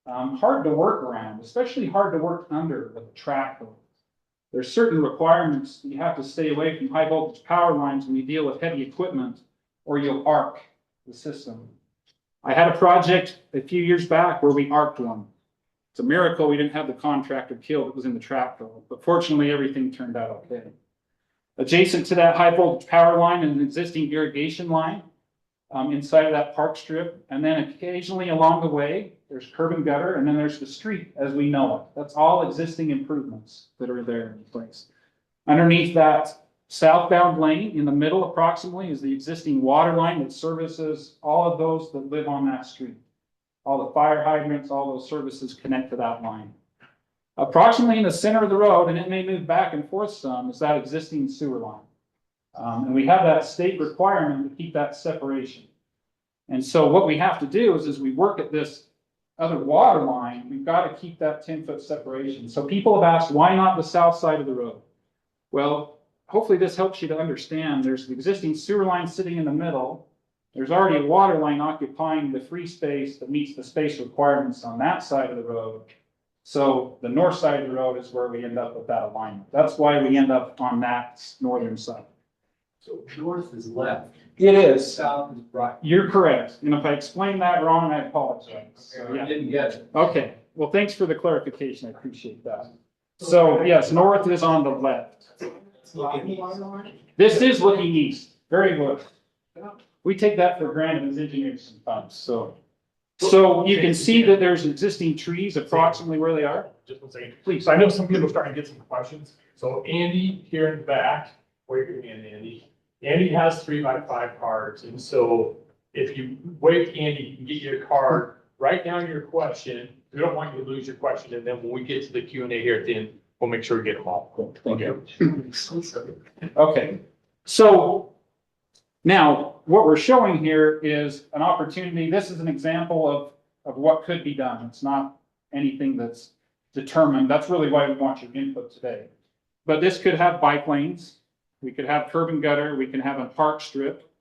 [SPEAKER 7] hard to work around, especially hard to work under with a track hose. There's certain requirements you have to stay away from high voltage power lines when you deal with heavy equipment, or you'll arc the system. I had a project a few years back where we arced one. It's a miracle we didn't have the contractor killed. It was in the track hole, but fortunately everything turned out okay. Adjacent to that high voltage power line is an existing irrigation line inside of that park strip. And then occasionally along the way, there's curb and gutter, and then there's the street as we know it. That's all existing improvements that are there in place. Underneath that southbound lane in the middle approximately is the existing water line that services all of those that live on that street. All the fire hydrants, all those services connect to that line. Approximately in the center of the road, and it may move back and forth some, is that existing sewer line. And we have that state requirement to keep that separation. And so what we have to do is as we work at this other water line, we've got to keep that 10-foot separation. So people have asked, why not the south side of the road? Well, hopefully this helps you to understand there's the existing sewer line sitting in the middle. There's already a water line occupying the free space that meets the space requirements on that side of the road. So the north side of the road is where we end up with that alignment. That's why we end up on that northern side.
[SPEAKER 3] So north is left,
[SPEAKER 7] It is.
[SPEAKER 3] south is right.
[SPEAKER 7] You're correct. And if I explained that wrong, I apologize. So,
[SPEAKER 3] I
[SPEAKER 7] yeah.
[SPEAKER 3] didn't get it.
[SPEAKER 7] Okay. Well, thanks for the clarification. I appreciate that. So yes, north is on the left. This is looking east. Very good. We take that for granted as engineers sometimes. So you can see that there's existing trees approximately where they are.
[SPEAKER 1] Just one second.
[SPEAKER 7] Please.
[SPEAKER 1] So I know some people are starting to get some questions. So Andy here in the back, wave your hand, Andy. Andy has 3x5 cards. And so if you wave Andy, he can get you a card, write down your question. We don't want you to lose your question. And then when we get to the Q&A here at the end, we'll make sure we get them all.
[SPEAKER 7] Cool. Thank you. Okay. So now what we're showing here is an opportunity. This is an example of what could be done. It's not anything that's determined. That's really why we want your input today. But this could have bike lanes. We could have curb and gutter. We can have a park strip.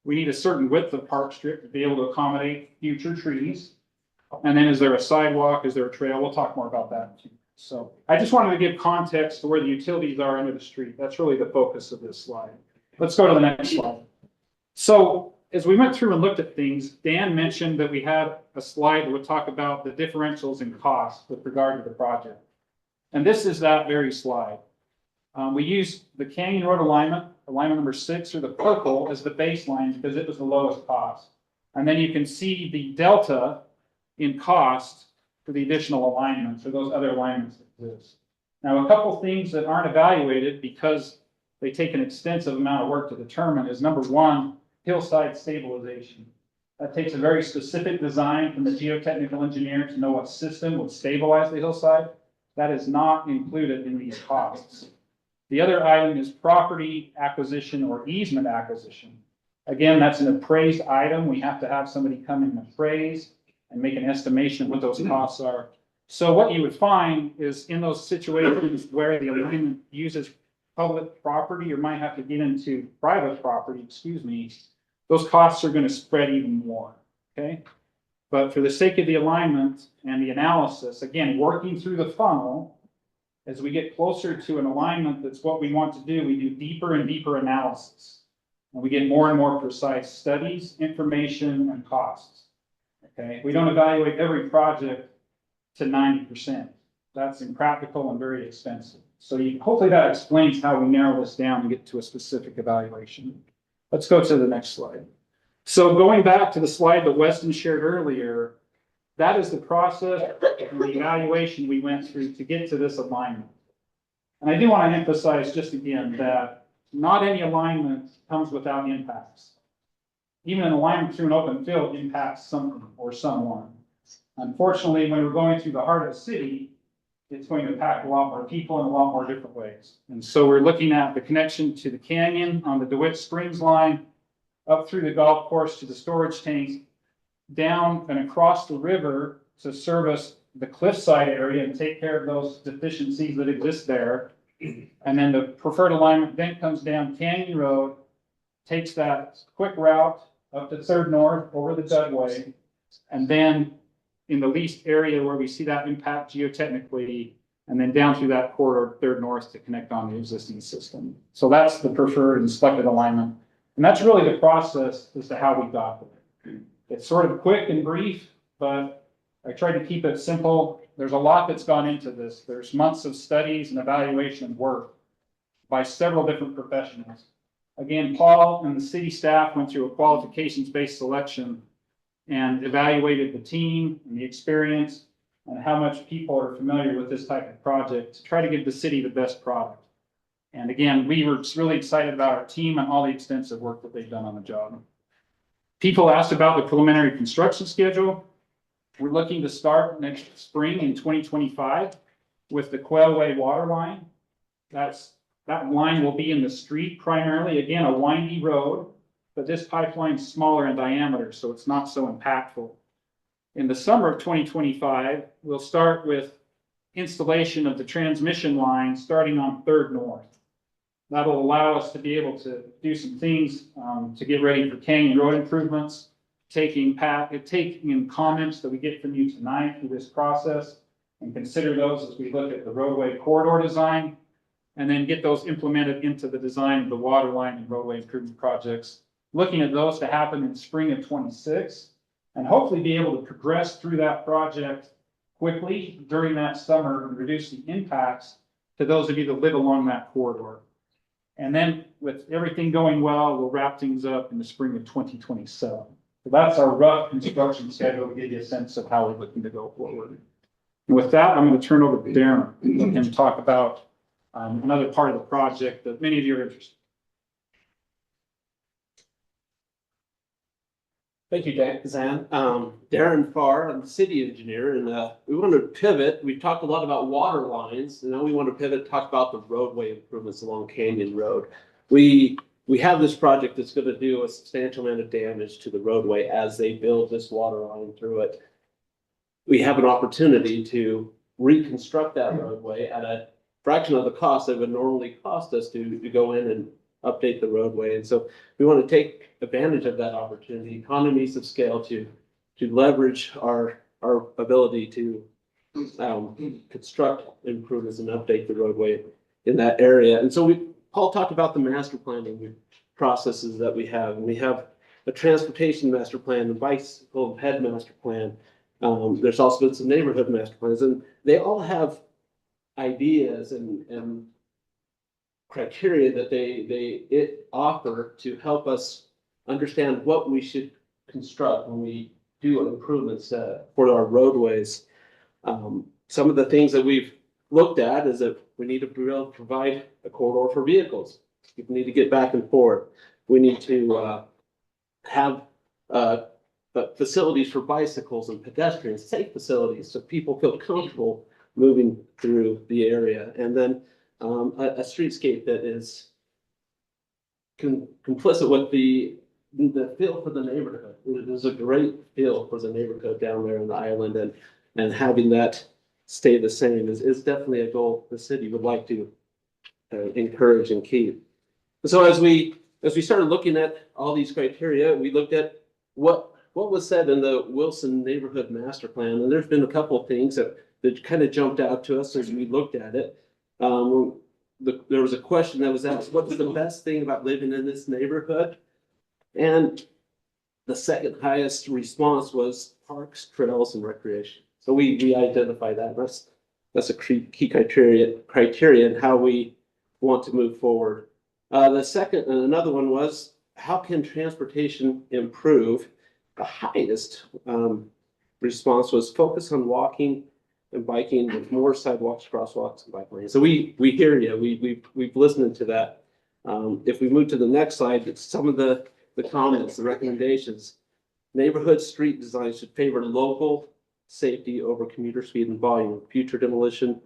[SPEAKER 7] We need a certain width of park strip to be able to accommodate future trees. And then is there a sidewalk? Is there a trail? We'll talk more about that too. So I just wanted to give context to where the utilities are under the street. That's really the focus of this slide. Let's go to the next slide. So as we went through and looked at things, Dan mentioned that we had a slide that would talk about the differentials in cost with regard to the project. And this is that very slide. We used the Canyon Road alignment number 6 or the purple as the baseline because it was the lowest cost. And then you can see the delta in cost for the additional alignments or those other alignments that exist. Now, a couple things that aren't evaluated because they take an extensive amount of work to determine is number one, hillside stabilization. That takes a very specific design from the geotechnical engineer to know what system would stabilize the hillside. That is not included in these costs. The other item is property acquisition or easement acquisition. Again, that's an appraised item. We have to have somebody come and appraise and make an estimation of what those costs are. So what you would find is in those situations where the alignment uses public property or might have to get into private property, those costs are going to spread even more, okay? But for the sake of the alignment and the analysis, again, working through the funnel, as we get closer to an alignment that's what we want to do, we do deeper and deeper analysis. And we get more and more precise studies, information, and costs. Okay, we don't evaluate every project to 90%. that's impractical and very expensive. So hopefully that explains how we narrow this down and get to a specific evaluation. Let's go to the next slide. So going back to the slide that Weston shared earlier, that is the process and the evaluation we went through to get to this alignment. And I do want to emphasize just again that not any alignment comes without impacts. Even an alignment through an open field impacts something or someone. Unfortunately, when we're going through the heart of the city, it's going to impact a lot more people in a lot more different ways. And so we're looking at the connection to the canyon on the DeWitt Springs line, up through the golf course to the storage tank, down and across the river to service the cliffside area and take care of those deficiencies that exist there. And then the preferred alignment then comes down Canyon Road, takes that quick route up to Third North over the Dugway, and then in the least area where we see that impact geotechnically, and then down through that corridor, Third North, to connect on the existing system. So that's the preferred and selected alignment. And that's really the process as to how we got there. It's sort of quick and brief, but I tried to keep it simple. There's a lot that's gone into this. There's months of studies and evaluation and work by several different professionals. Again, Paul and the city staff went through a qualifications-based selection and evaluated the team and the experience and how much people are familiar with this type of project to try to give the city the best product. And again, we were really excited about our team and all the extensive work that they've done on the job. People asked about the preliminary construction schedule. We're looking to start next spring in 2025 with the Quailway water line. That line will be in the street primarily, again, a windy road, but this pipeline is smaller in diameter, so it's not so impactful. In the summer of 2025, we'll start with installation of the transmission line starting on Third North. That'll allow us to be able to do some things to get ready for Canyon Road improvements, taking in comments that we get from you tonight through this process and consider those as we look at the roadway corridor design, and then get those implemented into the design of the water line and roadway improvement projects. Looking at those to happen in spring of 26, and hopefully be able to progress through that project quickly during that summer and reduce the impacts to those of you that live along that corridor. And then with everything going well, we'll wrap things up in the spring of 2027. So that's our rough construction schedule to give you a sense of how we're looking to go forward. And with that, I'm going to turn over to Darren and let him talk about another part of the project that many of you are interested in.
[SPEAKER 8] Thank you, Zan. Darren Farr, I'm the city engineer, and we want to pivot. We talked a lot about water lines, and now we want to pivot, talk about the roadway improvements along Canyon Road. We have this project that's going to do a substantial amount of damage to the roadway as they build this water line through it. We have an opportunity to reconstruct that roadway at a fraction of the cost that it would normally cost us to go in and update the roadway. And so we want to take advantage of that opportunity, economies of scale, to leverage our ability to construct improvements and update the roadway in that area. And so Paul talked about the master planning processes that we have. And we have a transportation master plan, a bicycle and ped master plan. There's also been some neighborhood master plans, and they all have ideas and criteria that they offer to help us understand what we should construct when we do improvements for our roadways. Some of the things that we've looked at is that we need to be able to provide a corridor for vehicles. People need to get back and forth. We need to have facilities for bicycles and pedestrians, safe facilities, so people feel comfortable moving through the area. And then a streetscape that is complicit with the feel for the neighborhood. There's a great feel for the neighborhood down there on the island, and having that stay the same is definitely a goal the city would like to encourage and keep. So as we started looking at all these criteria, we looked at what was said in the Wilson Neighborhood Master Plan, and there's been a couple of things that kind of jumped out to us as we looked at it. There was a question that was asked, what's the best thing about living in this neighborhood? And the second highest response was parks, trails, and recreation. So we identify that. That's That's a key criteria in how we want to move forward. The second, and another one was, how can transportation improve? The highest response was focus on walking and biking with more sidewalks, crosswalks, and bike lanes. So we hear you. We've listened to that. If we move to the next slide, it's some of the comments, the recommendations. Neighborhood street design should favor local safety over commuter speed and volume. Future demolition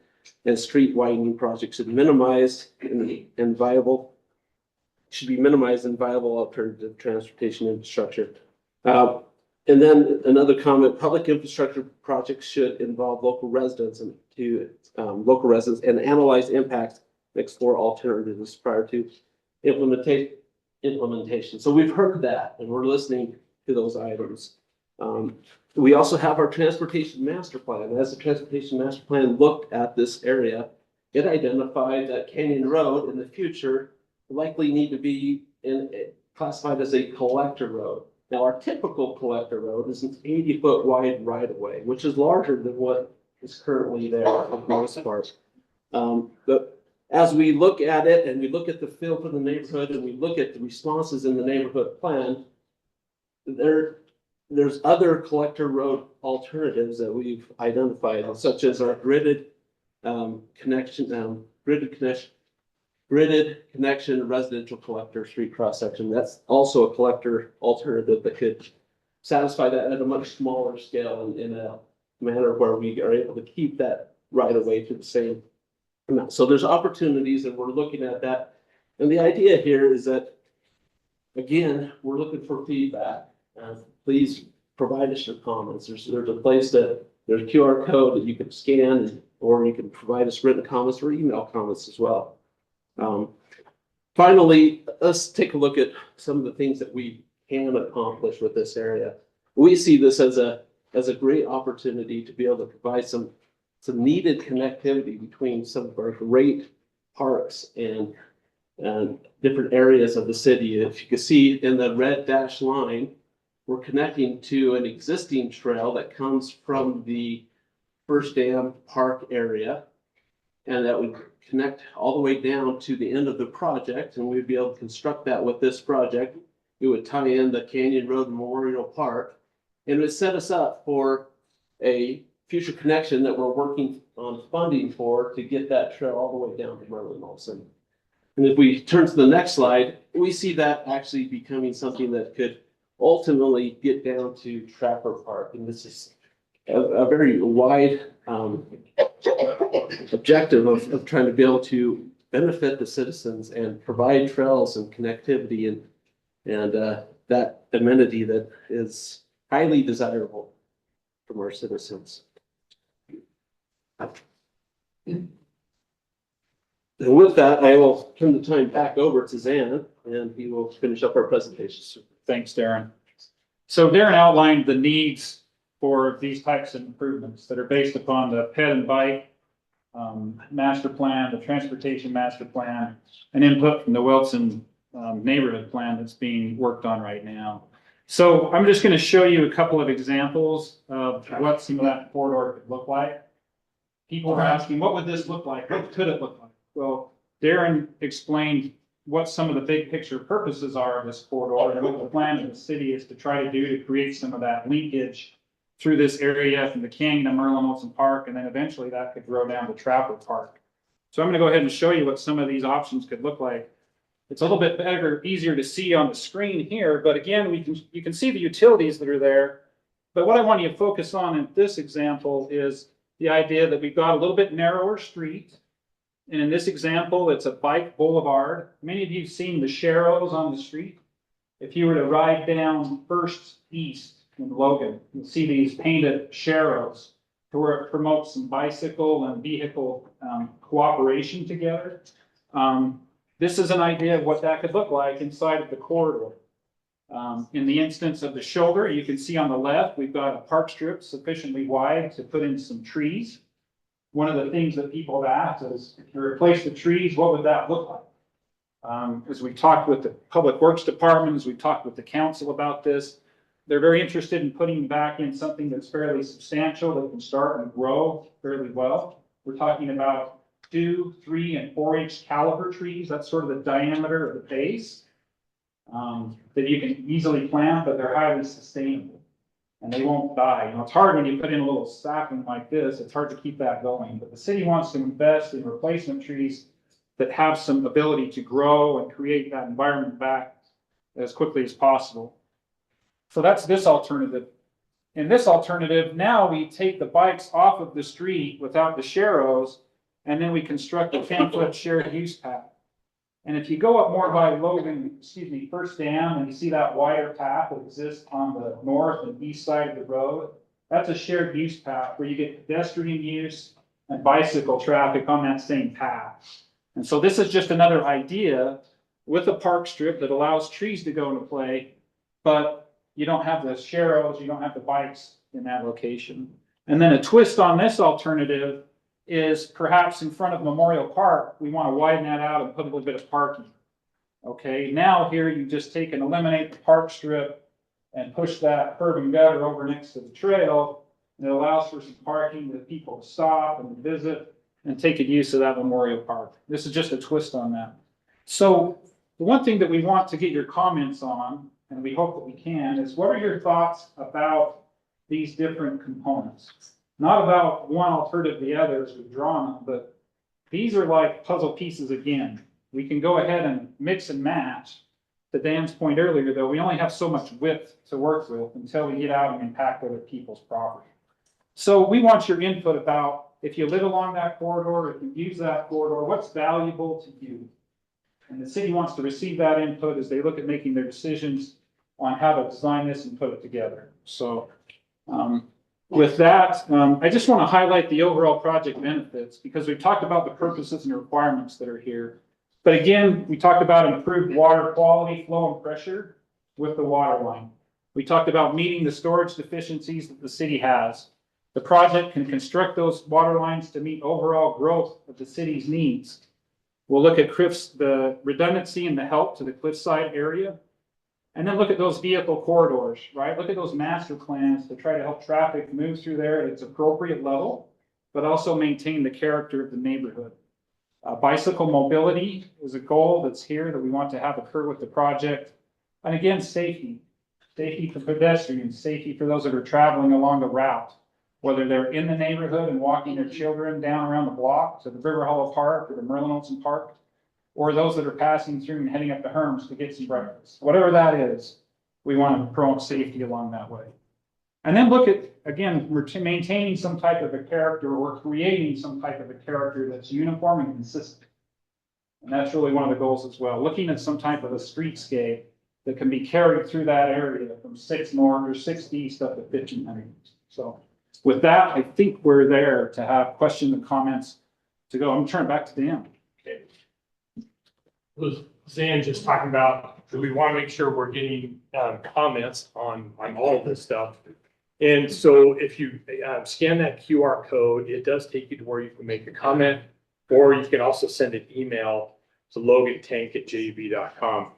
[SPEAKER 8] and street widening projects should be minimized in viable alternative transportation infrastructure. And then another comment, public infrastructure projects should involve local residents and analyze impacts and explore alternatives prior to implementation. So we've heard that and we're listening to those items. We also have our transportation master plan. As the transportation master plan looked at this area, it identified that Canyon Road in the future likely need to be classified as a collector road. Now, our typical collector road is an 80-foot wide right-of-way, which is larger than what is currently there for the most part. But as we look at it and we look at the feel for the neighborhood and we look at the responses in the neighborhood plan, there's other collector road alternatives that we've identified, such as our gridded connection residential collector street cross section. That's also a collector alternative that could satisfy that at a much smaller scale in a manner where we are able to keep that right away to the same amount. So there's opportunities and we're looking at that. And the idea here is that, again, we're looking for feedback. Please provide us your comments. There's a place there's a QR code that you can scan, or you can provide us written comments or email comments as well. Finally, let's take a look at some of the things that we can accomplish with this area. We see this as a great opportunity to be able to provide some needed connectivity between some of our great parks and different areas of the city. If you can see in the red dashed line, we're connecting to an existing trail that comes from the First Dam Park area, and that would connect all the way down to the end of the project, and we'd be able to construct that with this project. It would tie in the Canyon Road Memorial Park, and it would set us up for a future connection that we're working on funding for to get that trail all the way down to Merlin Olsen. And if we turn to the next slide, we see that actually becoming something that could ultimately get down to Trapper Park. And this is a very wide objective of trying to be able to benefit the citizens and provide trails and connectivity and that amenity that is highly desirable from our citizens. And with that, I will turn the time back over to Zan, and he will finish up our presentation.
[SPEAKER 7] Thanks, Darren. So Darren outlined the needs for these types of improvements that are based upon the ped and bike master plan, the transportation master plan, and input from the Wilson neighborhood plan that's being worked on right now. So I'm just going to show you a couple of examples of what some of that corridor could look like. People are asking, what would this look like? What could it look like? Well, Darren explained what some of the big picture purposes are of this corridor, and what the plan of the city is to try to do to create some of that linkage through this area from the canyon to Merlin Olsen Park, and then eventually that could grow down to Trapper Park. So I'm going to go ahead and show you what some of these options could look like. It's a little bit better, easier to see on the screen here, but again, you can see the utilities that are there. But what I want you to focus on in this example is the idea that we've got a little bit narrower street. And in this example, it's a bike boulevard. Many of you have seen the sharrows on the street. If you were to ride down First East in Logan, you'll see these painted sharrows to where it promotes some bicycle and vehicle cooperation together. This is an idea of what that could look like inside of the corridor. In the instance of the shoulder, you can see on the left, we've got a park strip sufficiently wide to put in some trees. One of the things that people have asked is, if you replace the trees, what would that look like? As we talked with the Public Works Department, as we talked with the council about this, they're very interested in putting back in something that's fairly substantial, that can start and grow fairly well. we're talking about 2, 3, and 4-inch caliber trees. That's sort of the diameter of the base. That you can easily plant, but they're highly sustainable. And they won't die. You know, it's hard when you put in a little sapling like this, it's hard to keep that going. But the city wants to invest in replacement trees that have some ability to grow and create that environment back as quickly as possible. So that's this alternative. In this alternative, now we take the bikes off of the street without the sharrows, and then we construct a 10-foot shared use path. And if you go up more by First Dam, and you see that wider path that exists on the north and east side of the road, that's a shared use path where you get pedestrian use and bicycle traffic on that same path. And so this is just another idea with a park strip that allows trees to go into play, but you don't have the sharrows, you don't have the bikes in that location. And then a twist on this alternative is perhaps in front of Memorial Park, we want to widen that out and put a little bit of parking. Okay, now here you just take and eliminate the park strip and push that curb and gutter over next to the trail. And it allows for some parking for people to stop and visit and take use of that Memorial Park. This is just a twist on that. So the one thing that we want to get your comments on, and we hope that we can, is what are your thoughts about these different components? Not about one alternative to the other as we've drawn them, but these are like puzzle pieces again. We can go ahead and mix and match. To Dan's point earlier, though, we only have so much width to work with until we get out and impact other people's property. So we want your input about if you live along that corridor, if you use that corridor, what's valuable to you? And the city wants to receive that input as they look at making their decisions on how to design this and put it together. So with that, I just want to highlight the overall project benefits because we've talked about the purposes and requirements that are here. But again, we talked about improved water quality, flow, and pressure with the water line. We talked about meeting the storage deficiencies that the city has. The project can construct those water lines to meet overall growth of the city's needs. We'll look at the redundancy and the help to the cliffside area. And then look at those vehicle corridors, right? Look at those master plans to try to help traffic move through there at its appropriate level, but also maintain the character of the neighborhood. Bicycle mobility is a goal that's here that we want to have occur with the project. And again, safety for pedestrians, safety for those that are traveling along the route, whether they're in the neighborhood and walking their children down around the block to the River Hollow Park or the Merlin Olsen Park, or those that are passing through and heading up to Herms to get some breakfast. Whatever that is, we want to promote safety along that way. And then look at, again, we're maintaining some type of a character or creating some type of a character that's uniform and consistent. And that's really one of the goals as well. Looking at some type of a streetscape that can be carried through that area from 6 north or 6 east up to 1500. So with that, I think we're there to have questions and comments to go. I'm going to turn it back to Dan.
[SPEAKER 1] Okay. Was Zan just talking about that we want to make sure we're getting comments on all of this stuff. And so if you scan that QR code, it does take you to where you can make a comment, or you can also send an email to logantank@jub.com.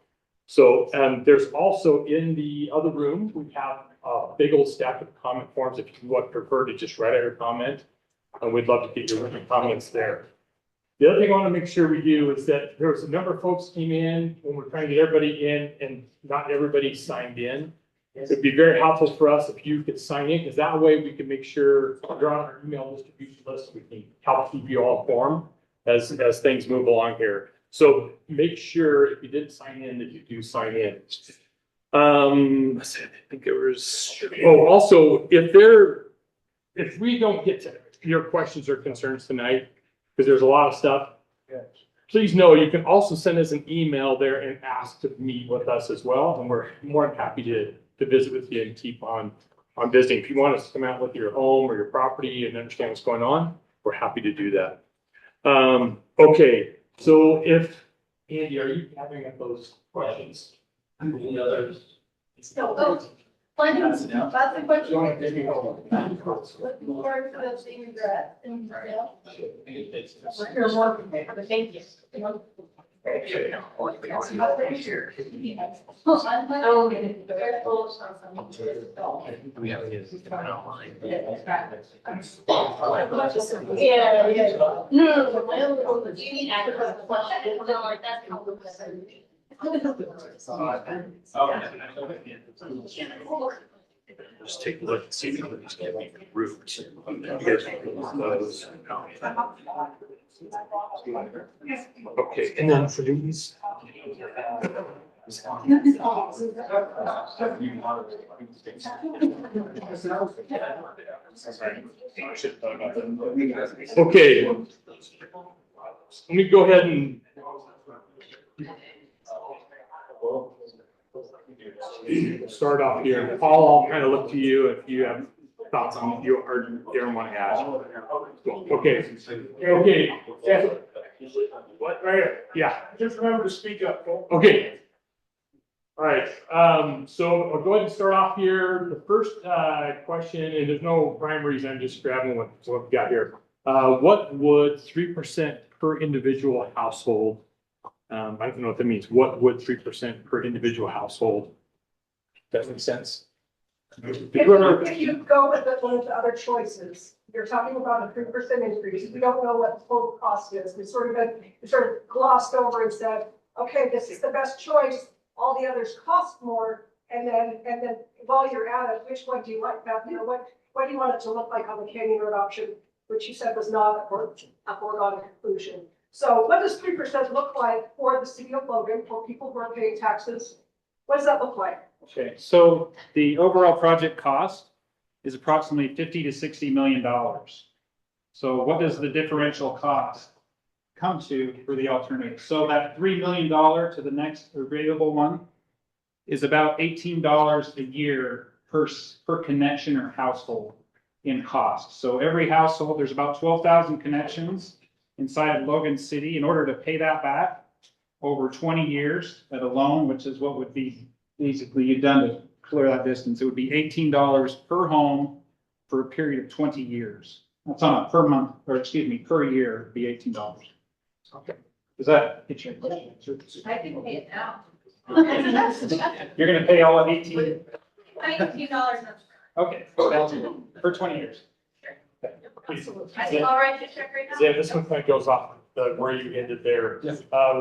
[SPEAKER 1] So there's also in the other room, we have a big old stack of comment forms if you would prefer to just write out your comment. And we'd love to get your written comments there. The other thing I want to make sure we do is that there was a number of folks came in when we're trying to get everybody in and not everybody signed in. It'd be very helpful for us if you could sign in, because that way we can make sure you're on our email distribution list. We can help keep you all informed as things move along here. So make sure if you didn't sign in that you do sign in. I think there was, also if we don't get to your questions or concerns tonight, because there's a lot of stuff, please know you can also send us an email there and ask to meet with us as well. And we're more than happy to visit with you and keep on visiting. If you want us to come out with your home or your property and understand what's going on, we're happy to do that. Okay, so if, Andy, are you having those questions? Any others?
[SPEAKER 9] Lots of questions. Looking forward to seeing your address and,
[SPEAKER 2] You're welcome. Thank you.
[SPEAKER 9] Yeah, yeah. No, my other one, you need access to the flush. No, like that's
[SPEAKER 1] Just take a look and see if these can be roofed. You guys those. Okay, and then for these. Okay. Let me go ahead and. Start off here. Paul, I'll kind of look to you if you have thoughts on what you or Darren want to add. Okay. Okay. What, right here? Yeah.
[SPEAKER 6] Just remember to speak up, Cole.
[SPEAKER 1] Okay. All right, so I'll go ahead and start off here. The first question, and there's no rhyme or reason, I'm just grabbing what we've got here. What would 3% per individual household, I don't know what that means. What would 3% per individual household? Does that make sense?
[SPEAKER 10] If you go with one of the other choices, you're talking about a 3% increase. We don't know what the total cost is. We sort of glossed over and said, okay, this is the best choice. All the others cost more. And then while you're at it, which one do you like that? You know, what do you want it to look like on the Canyon Road option, which you said was not a foregone conclusion. So what does 3% look like for the city of Logan, for people who are paying taxes? What does that look like?
[SPEAKER 7] Okay, so the overall project cost is approximately $50 to $60 million. So what does the differential cost come to for the alternative? So that $3 million to the next available one is about $18 a year per connection or household in cost. So every household, there's about 12,000 connections inside of Logan City. In order to pay that back over 20 years at a loan, which is what would be basically you've done to clear that distance, it would be $18 per home for a period of 20 years. That's on a per month, or excuse me, per year, it'd be $18. Okay. Does that get your question?
[SPEAKER 9] I can pay it now.
[SPEAKER 7] You're gonna pay all of 18?
[SPEAKER 9] $19.
[SPEAKER 7] Okay, for 20 years.
[SPEAKER 9] I'll write the check right now.
[SPEAKER 1] Yeah, this one kind of goes off where you ended there.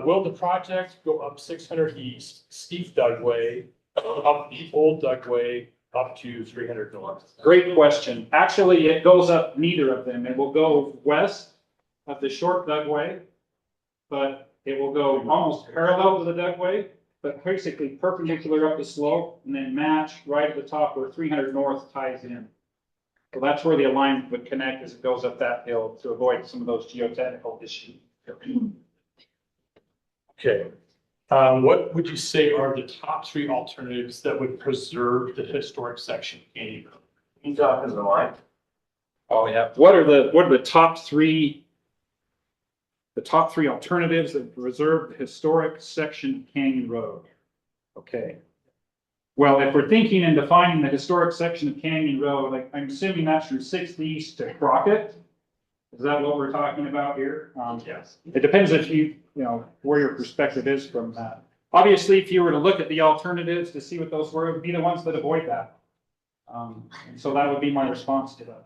[SPEAKER 1] Will the project go up 600 east, Steve Dugway, up the old Dugway, up to 300 north?
[SPEAKER 7] Great question. Actually, it goes up neither of them. It will go west of the short Dugway, but it will go almost parallel to the Dugway, but basically perpendicular up the slope and then match right at the top where 300 north ties in. So that's where the alignment would connect as it goes up that hill to avoid some of those geotechnical issues.
[SPEAKER 1] Okay. What would you say are the top three alternatives that would preserve the historic section of Canyon Road?
[SPEAKER 3] You talking the line?
[SPEAKER 7] Oh, yeah. What are the top three? The top three alternatives that preserve the historic section of Canyon Road. Okay. Well, if we're thinking and defining the historic section of Canyon Road, like I'm assuming that's from 6th East to Crockett. Is that what we're talking about here?
[SPEAKER 1] Yes.
[SPEAKER 7] It depends if you know, where your perspective is from that. Obviously, if you were to look at the alternatives to see what those were, it would be the ones that avoid that. And so that would be my response to that.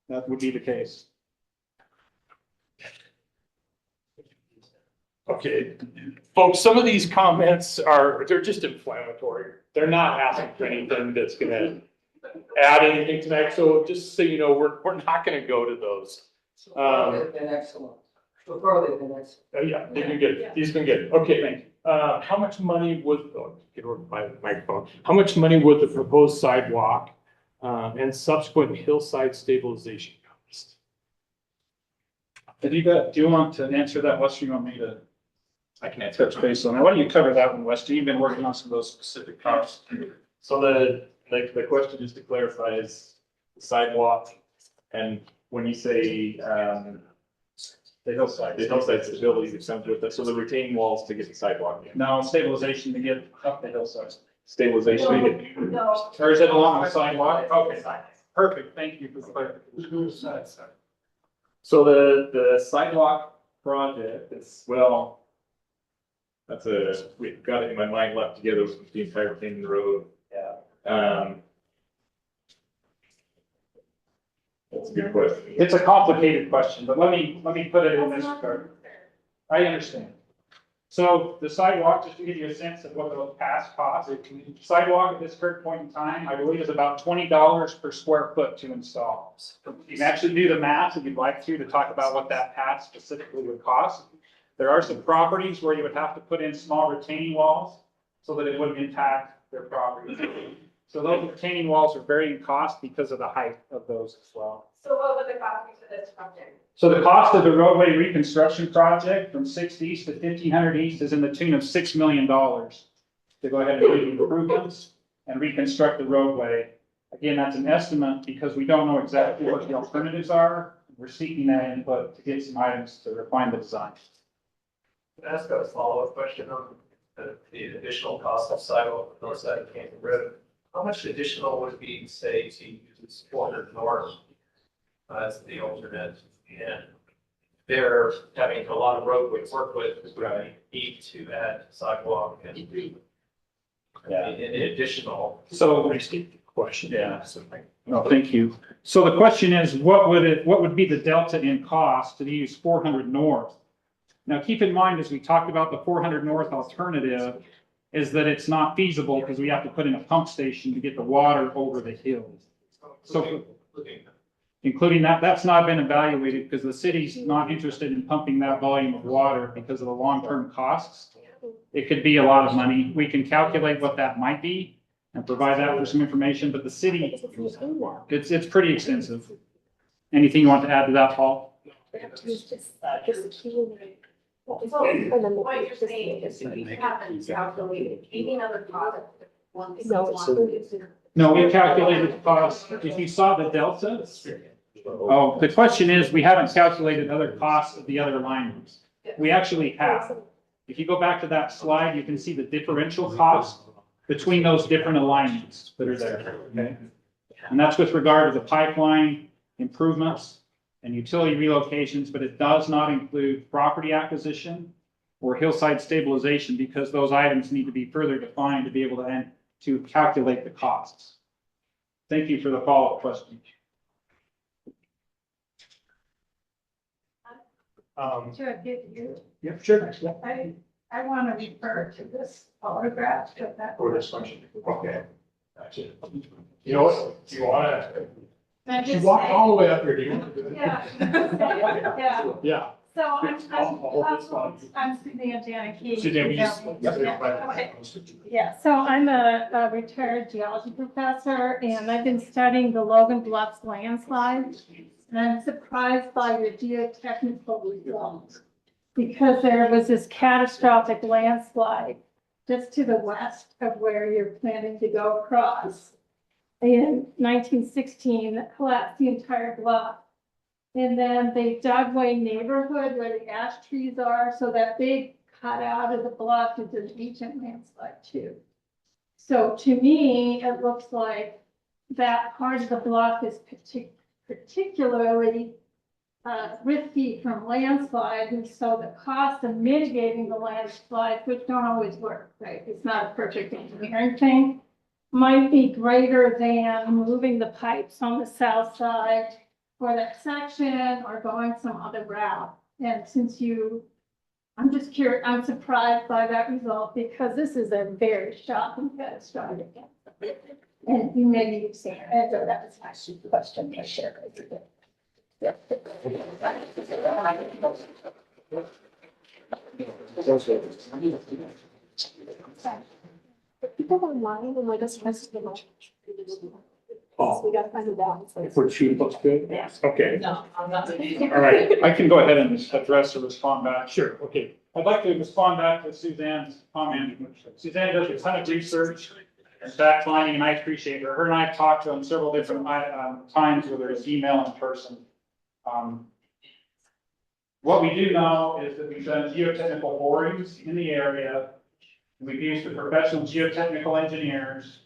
[SPEAKER 7] That would be the case.
[SPEAKER 1] Okay, folks, some of these comments they're just inflammatory. They're not asking for anything that's gonna add anything tonight. So just so you know, we're not gonna go to those.
[SPEAKER 3] So far, they've been excellent. So far, they've been excellent.
[SPEAKER 1] Yeah, they've been good. These been good. Okay, thank you. How much money would, get over my microphone. How much money would the proposed sidewalk and subsequent hillside stabilization cost?
[SPEAKER 7] Do you want to answer that, Wes? Or you want me to?
[SPEAKER 1] I can answer.
[SPEAKER 7] Touch base on that. Why don't you cover that one, Weston? You've been working on some of those specific costs.
[SPEAKER 5] So the question, just to clarify, is sidewalk, and when you say, the hillside stability that comes with that, so the retaining walls to get the sidewalk in.
[SPEAKER 7] No, stabilization to get up the hillside.
[SPEAKER 5] Stabilization to get.
[SPEAKER 10] No.
[SPEAKER 7] Or is it along the sidewalk? Okay, perfect. Thank you for the clarification.
[SPEAKER 5] So the sidewalk project is, well, we've got it in my mind lumped together with the entire Canyon Road.
[SPEAKER 3] Yeah.
[SPEAKER 5] That's a good question.
[SPEAKER 7] It's a complicated question, but let me put it in this regard. I understand. So the sidewalk, just to give you a sense of what those past costs, sidewalk at this current point in time, I believe is about $20 per square foot to install. You can actually do the math if you'd like to talk about what that path specifically would cost. There are some properties where you would have to put in small retaining walls so that it wouldn't impact their property. So those retaining walls are varying cost because of the height of those as well.
[SPEAKER 10] So what would the cost be for this project?
[SPEAKER 7] So the cost of the roadway reconstruction project from 6th East to 1500 East is in the tune of $6 million to go ahead and do the improvements and reconstruct the roadway. Again, that's an estimate because we don't know exactly what the alternatives are. We're seeking that input to get some items to refine the design.
[SPEAKER 3] Can I ask a follow-up question on the additional cost of sidewalk on the north side of Canyon Road? How much additional would it be, say, to use 400 North as the alternate? And they're having a lot of roadway work with, right, need to add sidewalk and in additional.
[SPEAKER 7] So,
[SPEAKER 6] Question.
[SPEAKER 7] yeah. No, thank you. So the question is, what would be the delta in cost to use 400 North? Now, keep in mind, as we talked about the 400 North alternative, is that it's not feasible because we have to put in a pump station to get the water over the hills. So, including that, that's not been evaluated because the city's not interested in pumping that volume of water because of the long-term costs. It could be a lot of money. We can calculate what that might be and provide that for some information, but the city, it's pretty extensive. Anything you want to add to that, Paul?
[SPEAKER 10] What you're saying is you haven't calculated any other product.
[SPEAKER 7] No, we calculated the cost. If you saw the delta. Oh, the question is, we haven't calculated other costs of the other alignments. We actually have. If you go back to that slide, you can see the differential cost between those different alignments that are there, okay? And that's with regard to the pipeline improvements and utility relocations, but it does not include property acquisition or hillside stabilization because those items need to be further defined to be able to calculate the costs. Thank you for the follow-up question.
[SPEAKER 9] Should I give you?
[SPEAKER 6] Yeah, sure.
[SPEAKER 9] I want to refer to this photograph of that.
[SPEAKER 6] For this question. Okay. Gotcha. You know what? Do you wanna?
[SPEAKER 9] You
[SPEAKER 6] walked all the way up here, do you?
[SPEAKER 9] Yeah. Yeah.
[SPEAKER 6] Yeah.
[SPEAKER 9] So
[SPEAKER 6] I'll hold this one.
[SPEAKER 9] I'm Suzanne Janicki.
[SPEAKER 6] Suzanne, we just.
[SPEAKER 9] Yeah, so I'm a retired geology professor and I've been studying the Logan Bluffs landslide. And I'm surprised by your geotechnical results because there was this catastrophic landslide just to the west of where you're planning to go across. In 1916, that collapsed the entire bluff. And then they dug away neighborhood where the ash trees are, so that big cutout of the bluff is an ancient landslide too. So to me, it looks like that part of the bluff is particularly risky from landslides, and so the cost of mitigating the landslides, which don't always work, right? It's not a perfect engineering thing, might be greater than moving the pipes on the south side for that section or going some other route. And since I'm just curious, I'm surprised by that result because this is a very shocking catastrophic. And you maybe you've seen it, and so that was my question I shared with you.
[SPEAKER 2] People online and like us message them.
[SPEAKER 6] Oh.
[SPEAKER 2] We gotta find a balance.
[SPEAKER 6] For shoot looks good?
[SPEAKER 2] Yeah.
[SPEAKER 6] Okay,
[SPEAKER 2] No, I'm not.
[SPEAKER 7] All right, I can go ahead and address or respond back.
[SPEAKER 6] sure, okay.
[SPEAKER 7] I'd like to respond back to Suzanne's comment. Suzanne does a ton of research and fact finding, and I appreciate her. Her and I have talked on several different times, whether it's email and in person. What we do know is that we've done geotechnical borings in the area. We've used the professional geotechnical engineers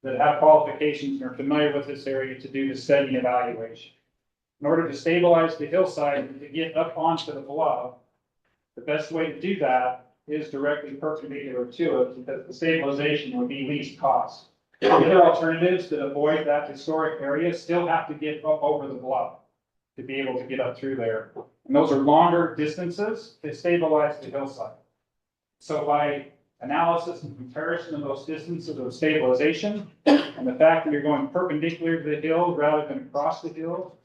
[SPEAKER 7] that have qualifications and are familiar with this area to do the study and evaluation. In order to stabilize the hillside and to get up onto the bluff, the best way to do that is directly perpendicular to it because the stabilization would be least cost. The other alternatives that avoid that historic area still have to get up over the bluff to be able to get up through there. And those are longer distances to stabilize the hillside. So by analysis and comparison of those distances of stabilization and the fact that you're going perpendicular to the hill rather than across the hill,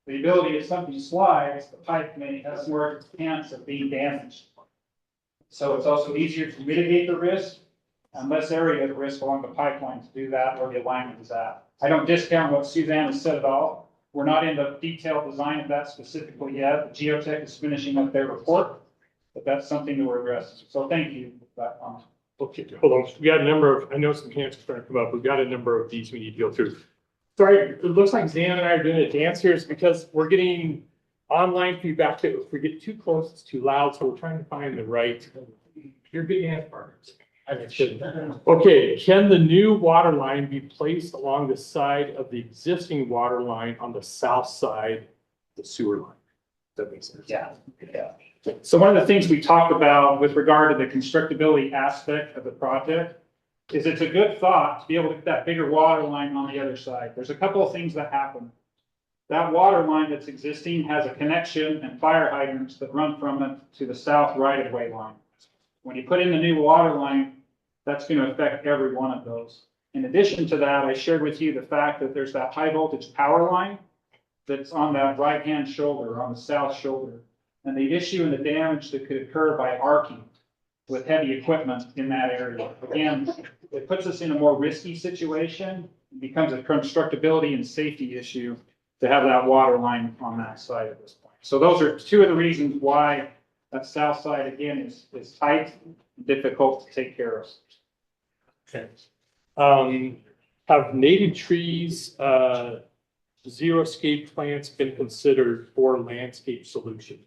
[SPEAKER 7] the ability if something slides, the pipe may have more chance of being damaged. So it's also easier to mitigate the risk and less area of risk along the pipeline to do that where the alignment is at. I don't discount what Suzanne has said at all. We're not in the detailed design of that specifically yet. The Geotech is finishing up their report, but that's something that we're addressing. So thank you for that comment.
[SPEAKER 1] Okay, hold on. We got a number of, I know some hands are starting to come up. We've got a number of these we need to go through. Sorry, it looks like Zan and I are doing a dance here. It's because we're getting online feedback that if we get too close, it's too loud. So we're trying to find the right. You're good dance partners. Okay, can the new water line be placed along the side of the existing water line on the south side of the sewer line? That makes sense.
[SPEAKER 7] Yeah. So one of the things we talked about with regard to the constructability aspect of the project is it's a good thought to be able to get that bigger water line on the other side. There's a couple of things that happen. That water line that's existing has a connection and fire hydrants that run from it to the south right-of-way line. When you put in the new water line, that's going to affect every one of those. In addition to that, I shared with you the fact that there's that high voltage power line that's on that right-hand shoulder, on the south shoulder. And the issue and the damage that could occur by arcing with heavy equipment in that area. Again, it puts us in a more risky situation. It becomes a constructability and safety issue to have that water line on that side at this point. So those are two of the reasons why that south side, again, is tight, difficult to take care of.
[SPEAKER 1] Okay. Have native trees, xeriscape plants been considered for landscape solutions?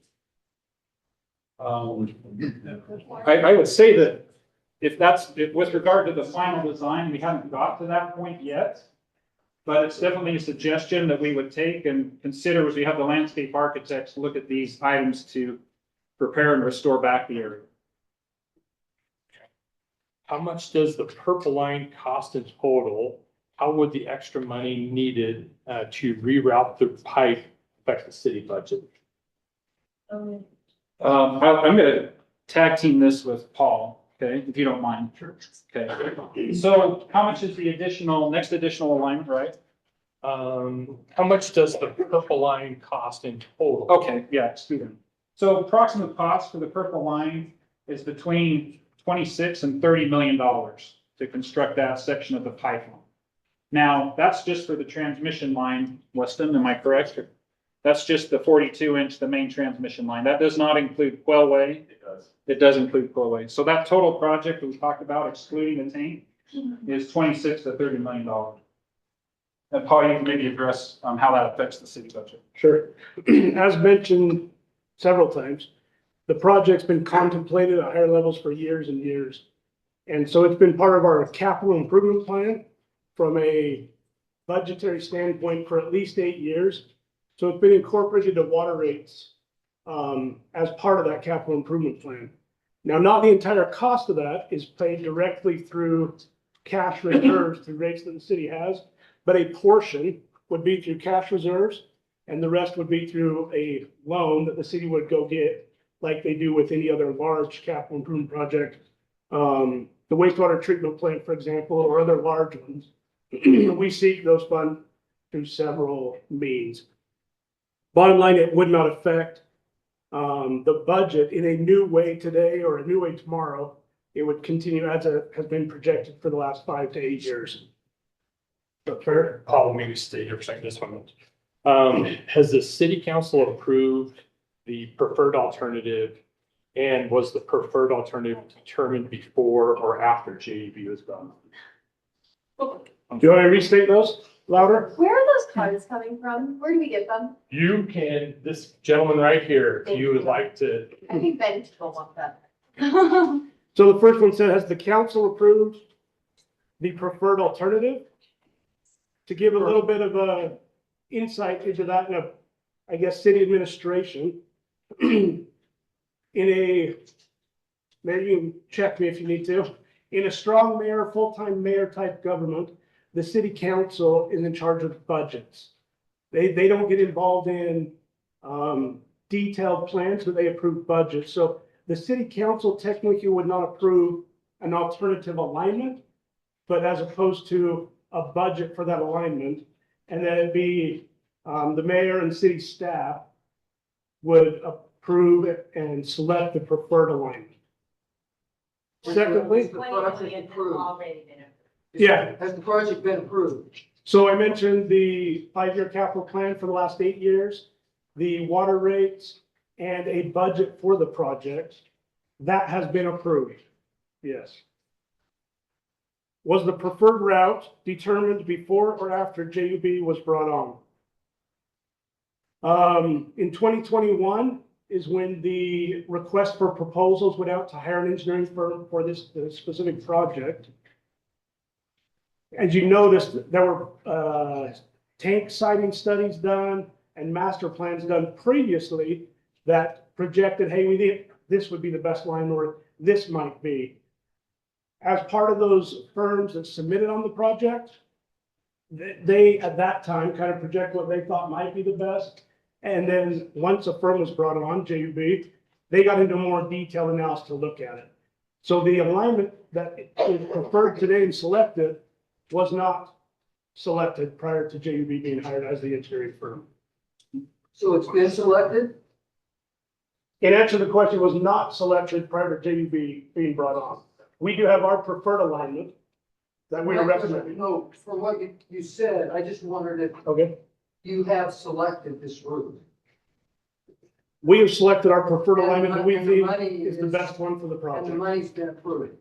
[SPEAKER 7] I would say that with regard to the final design, we haven't got to that point yet. But it's definitely a suggestion that we would take and consider as we have the landscape architects look at these items to prepare and restore back the area.
[SPEAKER 1] How much does the purple line cost in total? How would the extra money needed to reroute the pipe affect the city budget?
[SPEAKER 7] I'm going to tag team this with Paul, okay, if you don't mind. Sure. Okay. So how much is the next additional alignment, right?
[SPEAKER 1] How much does the purple line cost in total?
[SPEAKER 7] Okay, yeah, excuse me. So approximate cost for the purple line is between 26 and $30 million to construct that section of the pipeline. Now, that's just for the transmission line, Weston, am I correct? That's just the 42-inch, the main transmission line. That does not include Quellway. It does. It does include Quellway. So that total project that we talked about, excluding the tank, is 26 to $30 million. And Paul, you can maybe address how that affects the city budget.
[SPEAKER 6] Sure. As mentioned several times, the project's been contemplated at higher levels for years and years. And so it's been part of our capital improvement plan from a budgetary standpoint for at least 8 years. So it's been incorporated to water rates as part of that capital improvement plan. Now, not the entire cost of that is paid directly through cash reserves through rates that the city has, but a portion would be through cash reserves and the rest would be through a loan that the city would go get like they do with any other large capital improvement project. The wastewater treatment plant, for example, or other large ones. We seek those funds through several means. Bottom line, it would not affect the budget in a new way today or a new way tomorrow. It would continue as it has been projected for the last 5 to 8 years. But fair?
[SPEAKER 1] I'll maybe stay here for a second, this one. Has the city council approved the preferred alternative? And was the preferred alternative determined before or after JEB was done?
[SPEAKER 6] Do you want to restate those louder?
[SPEAKER 2] Where are those cards coming from? Where do we get them?
[SPEAKER 1] You can, this gentleman right here, if you would like to.
[SPEAKER 2] I think Ben will want them.
[SPEAKER 6] So the first one said, has the council approved the preferred alternative? To give a little bit of a insight into that, and I guess city administration, in a maybe you can check me if you need to. In a strong mayor, full-time mayor type government, the city council is in charge of budgets. They don't get involved in, detailed plans, but they approve budgets. So the city council technically would not approve an alternative alignment, but as opposed to a budget for that alignment, and then it'd be, the mayor and city staff would approve it and select the preferred alignment. Secondly,
[SPEAKER 2] $20 million has already been approved.
[SPEAKER 6] yeah,
[SPEAKER 11] Has the project been approved?
[SPEAKER 6] so I mentioned the 5-year capital plan for the last 8 years, the water rates, and a budget for the project. That has been approved, yes. Was the preferred route determined before or after JUB was brought on? In 2021 is when the request for proposals went out to hire an engineering firm for this specific project. As you noticed, there were tank siting studies done and master plans done previously that projected, hey, we think this would be the best line, or this might be. As part of those firms that submitted on the project, they at that time kind of project what they thought might be the best. And then once a firm was brought on, JUB, they got into more detailed analysis to look at it. So the alignment that is preferred today and selected was not selected prior to JUB being hired as the engineering firm.
[SPEAKER 11] So it's been selected?
[SPEAKER 6] In answer to the question, was not selected prior to JUB being brought on. We do have our preferred alignment that we are recommending.
[SPEAKER 11] No, from what you said, I just wondered if
[SPEAKER 6] Okay.
[SPEAKER 11] you have selected this route.
[SPEAKER 6] We have selected our preferred alignment that we
[SPEAKER 11] And the
[SPEAKER 6] think
[SPEAKER 11] money
[SPEAKER 6] is the best one for the
[SPEAKER 11] And the
[SPEAKER 6] project.
[SPEAKER 11] money's been approved.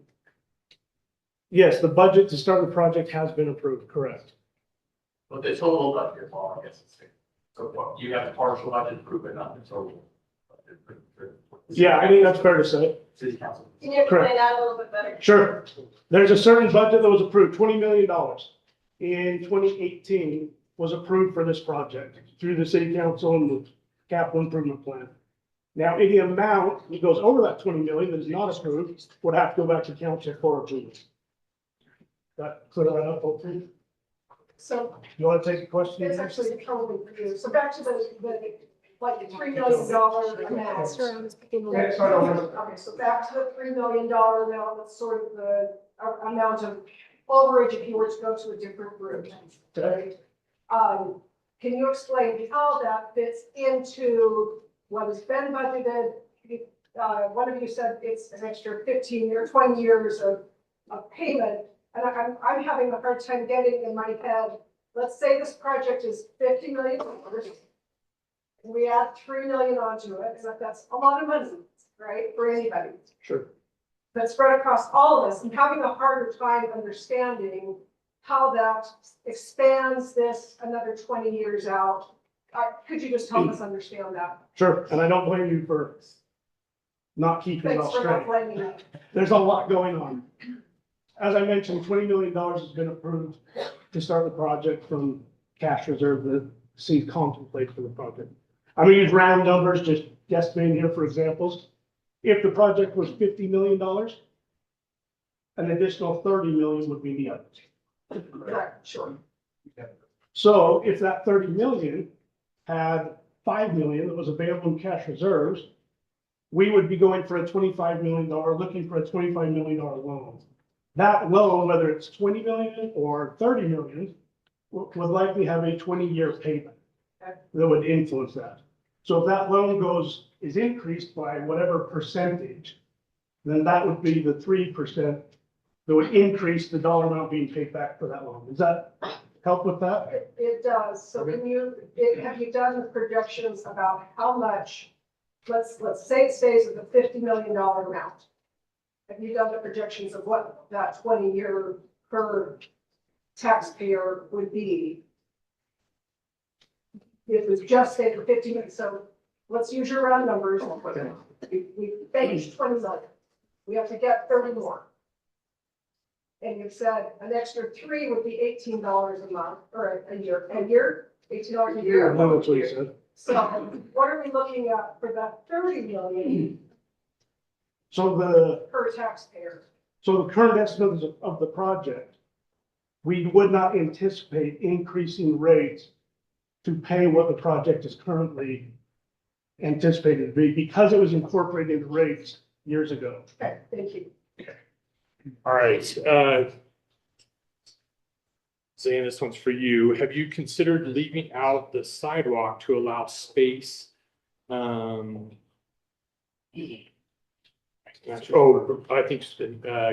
[SPEAKER 6] Yes, the budget to start the project has been approved, correct.
[SPEAKER 5] But the total budget, well, I guess it's, so you have the partial budget approved, not the total.
[SPEAKER 6] Yeah, I think that's fair to say.
[SPEAKER 5] City council.
[SPEAKER 2] Can you explain that a little bit better?
[SPEAKER 6] Sure. There's a certain budget that was approved, $20 million in 2018 was approved for this project through the city council and the capital improvement plan. Now, any amount that goes over that 20 million that is not approved would have to go back to council for approval. That clear that up, hopefully?
[SPEAKER 10] So
[SPEAKER 6] You want to take a question?
[SPEAKER 10] it's actually totally confused. So back to the like $3 million amount.
[SPEAKER 6] Okay, start over.
[SPEAKER 10] Okay, so back to the $3 million amount, that's sort of the amount of overage if you were to go to a different route.
[SPEAKER 6] Okay.
[SPEAKER 10] Can you explain how that fits into what has been budgeted? One of you said it's an extra 15 or 20 years of payment. And I'm having a hard time getting in my head, let's say this project is $50 million. We add 3 million onto it, that's a lot of money, right, for anybody.
[SPEAKER 6] Sure.
[SPEAKER 10] But spread across all of us, and having a harder time understanding how that expands this another 20 years out. Could you just help us understand that?
[SPEAKER 6] Sure, and I don't blame you for not keeping it
[SPEAKER 10] Thanks
[SPEAKER 6] all
[SPEAKER 10] for not
[SPEAKER 6] straight.
[SPEAKER 10] blaming me.
[SPEAKER 6] There's a lot going on. As I mentioned, $20 million has been approved to start the project from cash reserve that C contemplates for the project. I'm gonna use round numbers, just guesstimating here for examples. If the project was $50 million, an additional 30 million would be needed.
[SPEAKER 10] Right, sure.
[SPEAKER 6] So if that 30 million had 5 million that was available in cash reserves, we would be going for a $25 million, looking for a $25 million loan. That loan, whether it's 20 million or 30 million, would likely have a 20-year payment that would influence that. So if that loan is increased by whatever percentage, then that would be the 3% that would increase the dollar amount being paid back for that loan. Does that help with that?
[SPEAKER 10] It does. So
[SPEAKER 6] Okay.
[SPEAKER 10] have you done the projections about how much, let's say it stays at the $50 million amount? Have you done the projections of what that 20-year per taxpayer would be? If it was just say for 50 million, so let's use your round numbers. We finished 20 million. We have to get 30 more. And you've said an extra 3 would be $18 a month or a year, $18 a year.
[SPEAKER 6] That's what you said.
[SPEAKER 10] So what are we looking at for that 30 million?
[SPEAKER 6] So the
[SPEAKER 10] per taxpayer.
[SPEAKER 6] So the current estimate of the project, we would not anticipate increasing rates to pay what the project is currently anticipated to be because it was incorporated into rates years ago.
[SPEAKER 10] Okay, thank you.
[SPEAKER 1] All right, Zane, this one's for you. Have you considered leaving out the sidewalk to allow space? I think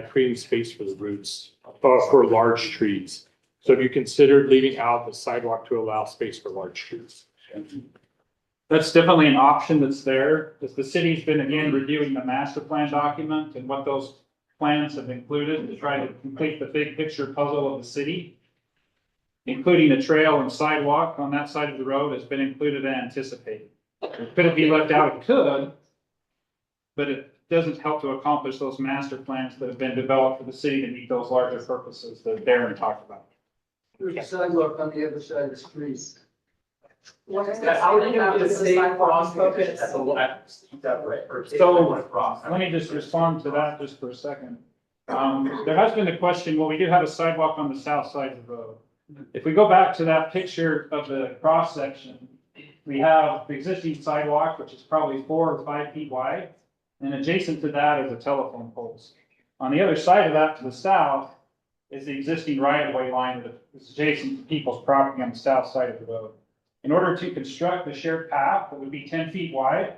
[SPEAKER 1] creating space for the roots for large trees. So have you considered leaving out the sidewalk to allow space for large trees?
[SPEAKER 7] That's definitely an option that's there, because the city's been again reviewing the master plan document and what those plans have included to try to complete the big picture puzzle of the city. Including a trail and sidewalk on that side of the road has been included and anticipated. Could it be left out? It could, but it doesn't help to accomplish those master plans that have been developed for the city to meet those larger purposes that Darren talked about.
[SPEAKER 11] There's a sidewalk on the other side of the street.
[SPEAKER 3] How are you gonna get a safe crossing?
[SPEAKER 7] So, let me just respond to that just for a second. There has been a question, well, we do have a sidewalk on the south side of the road. If we go back to that picture of the cross section, we have the existing sidewalk, which is probably 4 or 5 feet wide. And adjacent to that is a telephone poles. On the other side of that to the south is the existing right-of-way line that is adjacent to people's property on the south side of the road. In order to construct the shared path that would be 10 feet wide,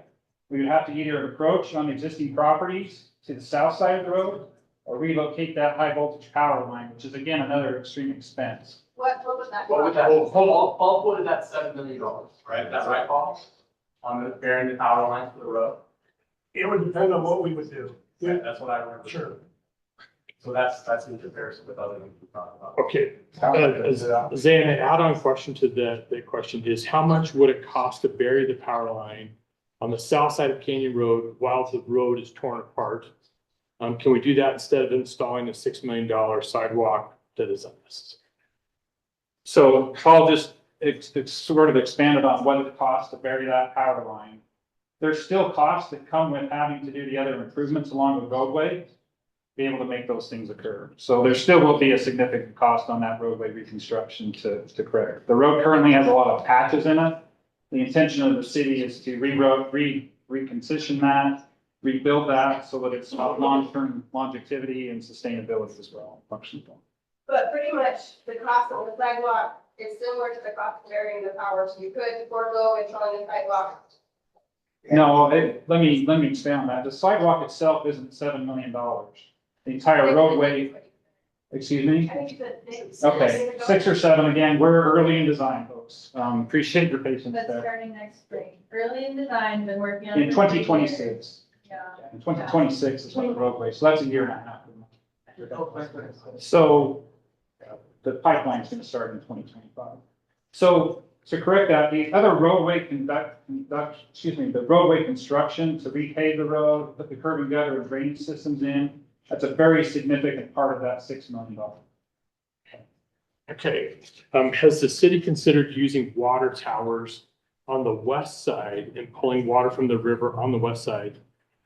[SPEAKER 7] we would have to either approach on the existing properties to the south side of the road or relocate that high voltage power line, which is again another extreme expense.
[SPEAKER 2] What was that?
[SPEAKER 3] What would that, Paul quoted that $7 million, right? That's right, Paul? On the bearing the power lines for the road?
[SPEAKER 6] It would depend on what we would do.
[SPEAKER 3] Yeah, that's what I remember.
[SPEAKER 6] Sure.
[SPEAKER 3] So that's in comparison with other things we talked about.
[SPEAKER 1] Okay, Zane, an add-on question to the question is, how much would it cost to bury the power line on the south side of Canyon Road while the road is torn apart? Can we do that instead of installing a $6 million sidewalk that is unnecessary?
[SPEAKER 7] So Paul just sort of expanded on what it costs to bury that power line. There's still costs that come with having to do the other improvements along the roadway, to be able to make those things occur. So there still will be a significant cost on that roadway reconstruction to correct. The road currently has a lot of patches in it. The intention of the city is to recondition that, rebuild that so that it's long-term longevity and sustainability as well.
[SPEAKER 2] But pretty much the cost of the sidewalk is similar to the cost of burying the power, so you could forego installing the sidewalk.
[SPEAKER 7] No, let me expand on that. The sidewalk itself isn't $7 million. The entire roadway, excuse me?
[SPEAKER 2] I think you said six.
[SPEAKER 7] Okay, 6 or 7, again, we're early in design, folks. Appreciate your patience
[SPEAKER 9] That's
[SPEAKER 7] there.
[SPEAKER 9] starting next spring. Early in design, been working on it.
[SPEAKER 7] In
[SPEAKER 9] for 3 years.
[SPEAKER 7] 2026,
[SPEAKER 9] Yeah.
[SPEAKER 7] in 2026 is when the roadway, so that's a year and a half. So the pipeline's gonna start in 2025. So to correct that, the other roadway the roadway construction to repave the road, put the curb and gutter and drainage systems in, that's a very significant part of that $6 million.
[SPEAKER 1] Okay, has the city considered using water towers on the west side and pulling water from the river on the west side?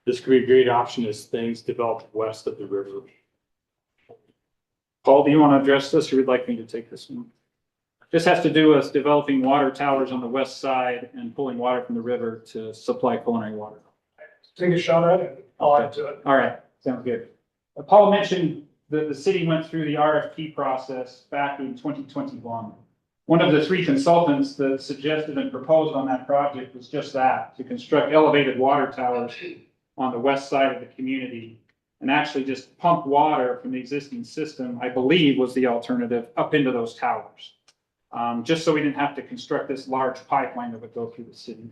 [SPEAKER 1] This could be a great option as things develop west of the river.
[SPEAKER 7] Paul, do you want to address this or would like me to take this one? This has to do with developing water towers on the west side and pulling water from the river to supply culinary water.
[SPEAKER 6] Take a shot at it. I'll add to it.
[SPEAKER 7] All right, sounds good. Paul mentioned that the city went through the RFP process back in 2021. One of the 3 consultants that suggested and proposed on that project was just that, to construct elevated water towers on the west side of the community and actually just pump water from the existing system, I believe was the alternative, up into those towers. Just so we didn't have to construct this large pipeline that would go through the city.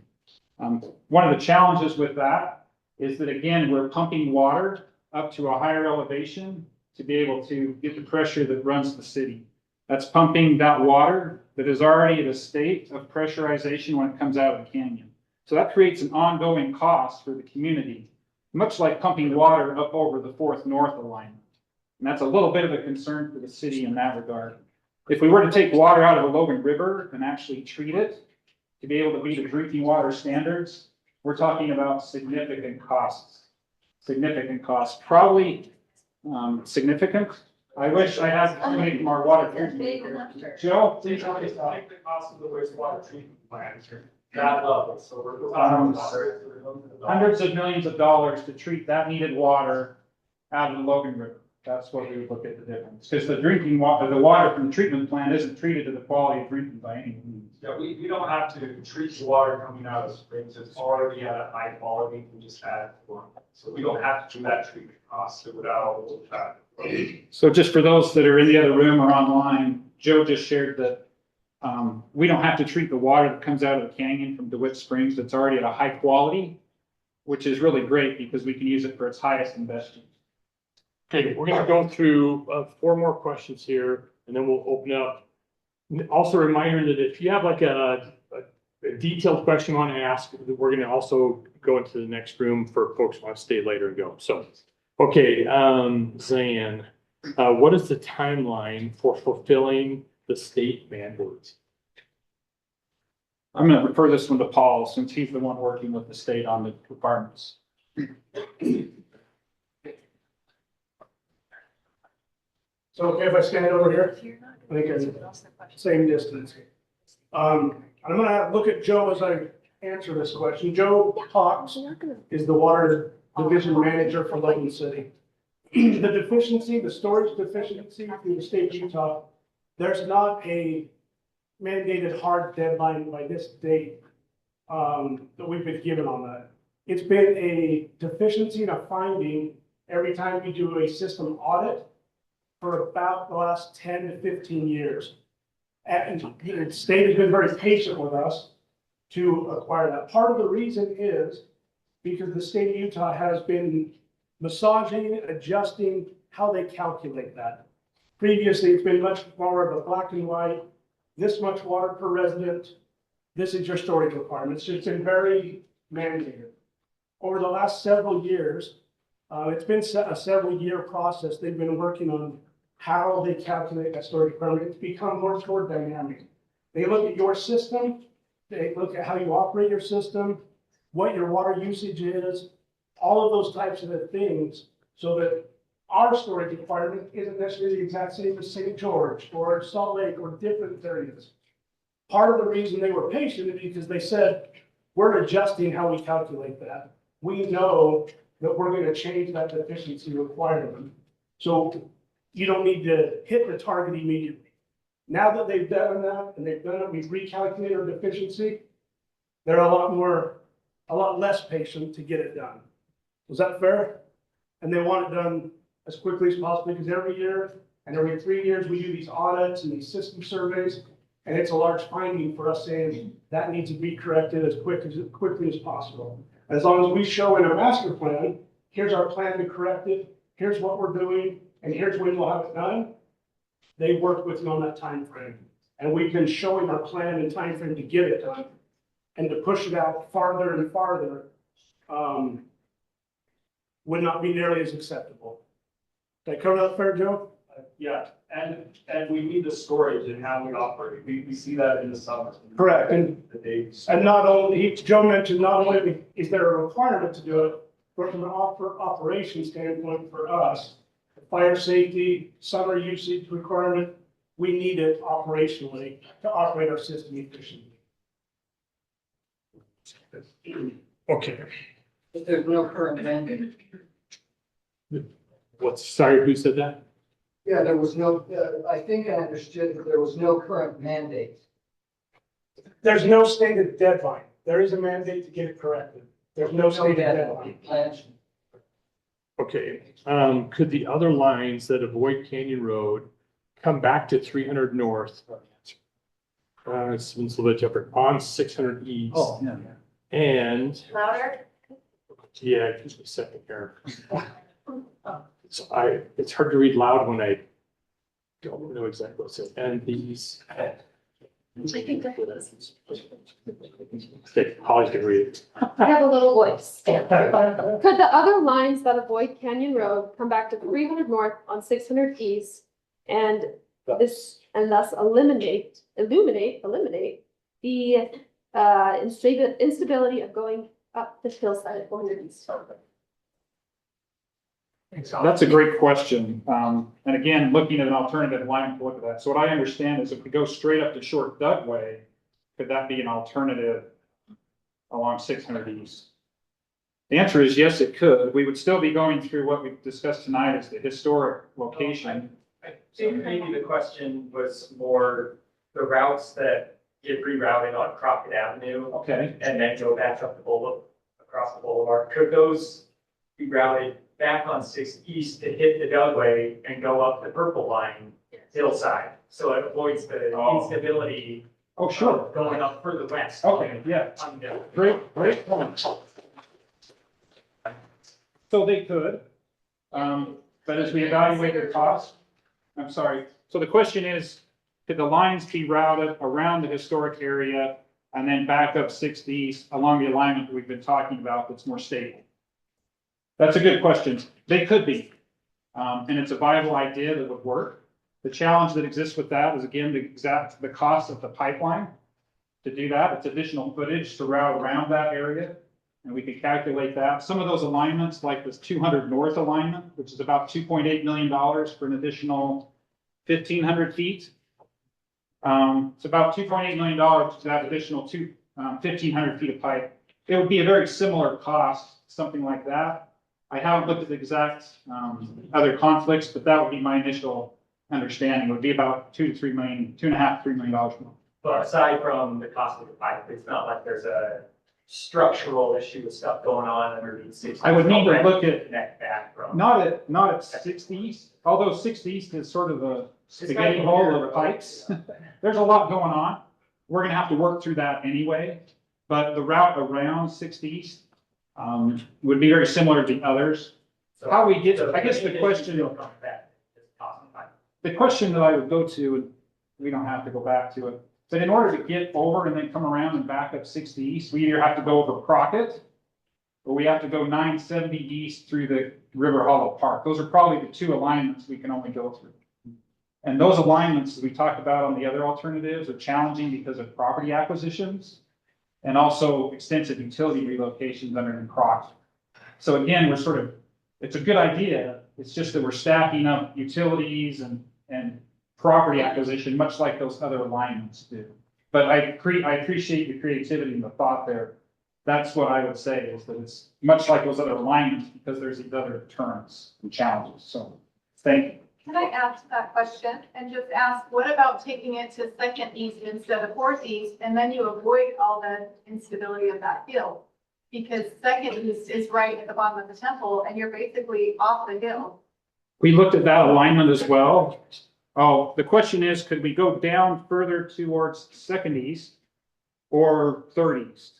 [SPEAKER 7] One of the challenges with that is that, again, we're pumping water up to a higher elevation to be able to get the pressure that runs the city. That's pumping that water that is already at a state of pressurization when it comes out of the canyon. So that creates an ongoing cost for the community, much like pumping water up over the 4th North alignment. And that's a little bit of a concern for the city in that regard. If we were to take water out of the Logan River and actually treat it to be able to meet the drinking water standards, we're talking about significant costs. significant cost, probably, significant. I wish I had somebody from our water treatment here. Joe, please tell me
[SPEAKER 3] I think the cost of the wastewater treatment plant is that level, so we're.
[SPEAKER 7] hundreds of millions of dollars to treat that needed water out of the Logan River. That's what we would look at the difference, because the drinking water, the water from the treatment plant isn't treated to the quality of drinking by any means.
[SPEAKER 3] Yeah, we don't have to treat the water coming out of the springs, it's already at a high quality, we just add one. So we don't have to do that treatment cost without all of that.
[SPEAKER 7] So just for those that are in the other room or online, Joe just shared that we don't have to treat the water that comes out of the canyon from DeWitt Springs. That's already at a high quality, which is really great because we can use it for its highest and best use.
[SPEAKER 1] Okay, we're gonna go through 4 more questions here, and then we'll open up. Also a reminder that if you have like a detailed question you want to ask, we're gonna also go into the next room for folks who want to stay later and go. So, okay, Zan, what is the timeline for fulfilling the state mandates?
[SPEAKER 7] I'm going to refer this one to Paul since he's the one working with the state on the requirements.
[SPEAKER 6] So okay, if I stand over here, I think I'm same distance. I'm gonna look at Joe as I answer this question. Joe Cox is the water division manager for Logan City. The deficiency, the storage deficiency through the state of Utah, there's not a mandated hard deadline by this date that we've been given on that. It's been a deficiency and a finding every time we do a system audit for about the last 10 to 15 years. And the state has been very patient with us to acquire that. Part of the reason is because the state of Utah has been massaging, adjusting how they calculate that. Previously, it's been much more of a black and white, this much water per resident, this is your storage requirements. It's been very mandated. Over the last several years, it's been a several year process. They've been working on how they calculate that storage requirement. It's become more toward dynamic. They look at your system, they look at how you operate your system, what your water usage is, all of those types of things, so that our storage requirement isn't necessarily the exact same as St. George or Salt Lake or different areas. Part of the reason they were patient is because they said, we're adjusting how we calculate that. We know that we're going to change that deficiency requirement. So you don't need to hit the target immediately. Now that they've done that and they've done it, we've recalculated our deficiency, they're a lot less patient to get it done. Was that fair? And they want it done as quickly as possible because every year and every 3 years we do these audits and these system surveys, and it's a large finding for us saying that needs to be corrected as quickly as possible. As long as we show in a master plan, here's our plan to correct it, here's what we're doing, and here's when we'll have it done. They work with you on that time frame, and we've been showing our plan and time frame to get it done, and to push it out farther and farther would not be nearly as acceptable. Did I cover that fair, Joe?
[SPEAKER 3] Yeah, and we need the storage and how we operate. We see that in the summer.
[SPEAKER 6] Correct, and not only, Joe mentioned not only is there a requirement to do it, but from an operation standpoint for us, fire safety, summer usage requirement, we need it operationally to operate our system efficiently.
[SPEAKER 1] Okay,
[SPEAKER 11] But there's no current mandate.
[SPEAKER 1] sorry, who said that?
[SPEAKER 11] Yeah, there was no, I think I understood that there was no current mandate.
[SPEAKER 6] There's no stated deadline. There is a mandate to get it corrected. There's no stated deadline.
[SPEAKER 11] Plans.
[SPEAKER 1] Okay, could the other lines that avoid Canyon Road come back to 300 North? It's a little bit different, on 600 East.
[SPEAKER 7] Oh, yeah.
[SPEAKER 1] And,
[SPEAKER 2] Louder?
[SPEAKER 1] yeah, just a second here. So it's hard to read loud when I don't know exactly what it says. And these. Okay, Holly can read it.
[SPEAKER 12] I have a little voice. Could the other lines that avoid Canyon Road come back to 300 North on 600 East and thus eliminate the instability of going up the hillside at 400 East?
[SPEAKER 7] That's a great question. And again, looking at an alternative line to look at that. So what I understand is if we go straight up to Short Dugway, could that be an alternative along 600 East? The answer is yes, it could. We would still be going through what we've discussed tonight as the historic location.
[SPEAKER 3] I think maybe the question was more the routes that get rerouted on Crockett Avenue
[SPEAKER 7] Okay.
[SPEAKER 3] and then go back up the boulevard, across the boulevard. Could those be routed back on 6 East to hit the Dugway and go up the purple line hillside? So it avoids the instability
[SPEAKER 7] Oh, sure.
[SPEAKER 3] of going up further west.
[SPEAKER 7] Okay, yeah.
[SPEAKER 3] On the
[SPEAKER 7] Great point. So they could, but as we evaluate their cost, I'm sorry. So the question is, could the lines be routed around the historic area and then back up 6 East along the alignment that we've been talking about that's more stable? That's a good question. They could be. And it's a viable idea that would work. The challenge that exists with that is, again, the cost of the pipeline to do that. It's additional footage to route around that area. And we could calculate that. Some of those alignments, like this 200 North alignment, which is about $2.8 million for an additional 1,500 feet. It's about $2.8 million to that additional 1,500 feet of pipe. It would be a very similar cost, something like that. I haven't looked at the exact other conflicts, but that would be my initial understanding. It would be about $2.5 to $3 million more.
[SPEAKER 3] But aside from the cost of the pipe, it's not like there's a structural issue with stuff going on underneath 6
[SPEAKER 7] I would need to look at,
[SPEAKER 3] connect back from.
[SPEAKER 7] not at 6 East, although 6 East is sort of a spaghetti hole of pipes. There's a lot going on. We're gonna have to work through that anyway, but the route around 6 East would be very similar to the others. How we get, I guess the question that I would go to, and we don't have to go back to it, but in order to get over and then come around and back up 60 East, we either have to go over Crockett, or we have to go 970 East through the River Hollow Park. Those are probably the two alignments we can only go through. And those alignments that we talked about on the other alternatives are challenging because of property acquisitions and also extensive utility relocations underneath Crockett. So again, it's a good idea. It's just that we're stacking up utilities and property acquisition, much like those other alignments do. But I appreciate the creativity and the thought there. That's what I would say, is that it's much like those other alignments because there's these other deterrents and challenges. So thank you.
[SPEAKER 13] Can I ask that question and just ask, what about taking it to 2nd East instead of 4th East, and then you avoid all the instability of that hill? Because 2nd East is right at the bottom of the temple and you're basically off the hill.
[SPEAKER 7] We looked at that alignment as well. Oh, the question is, could we go down further towards 2nd East or 3rd East?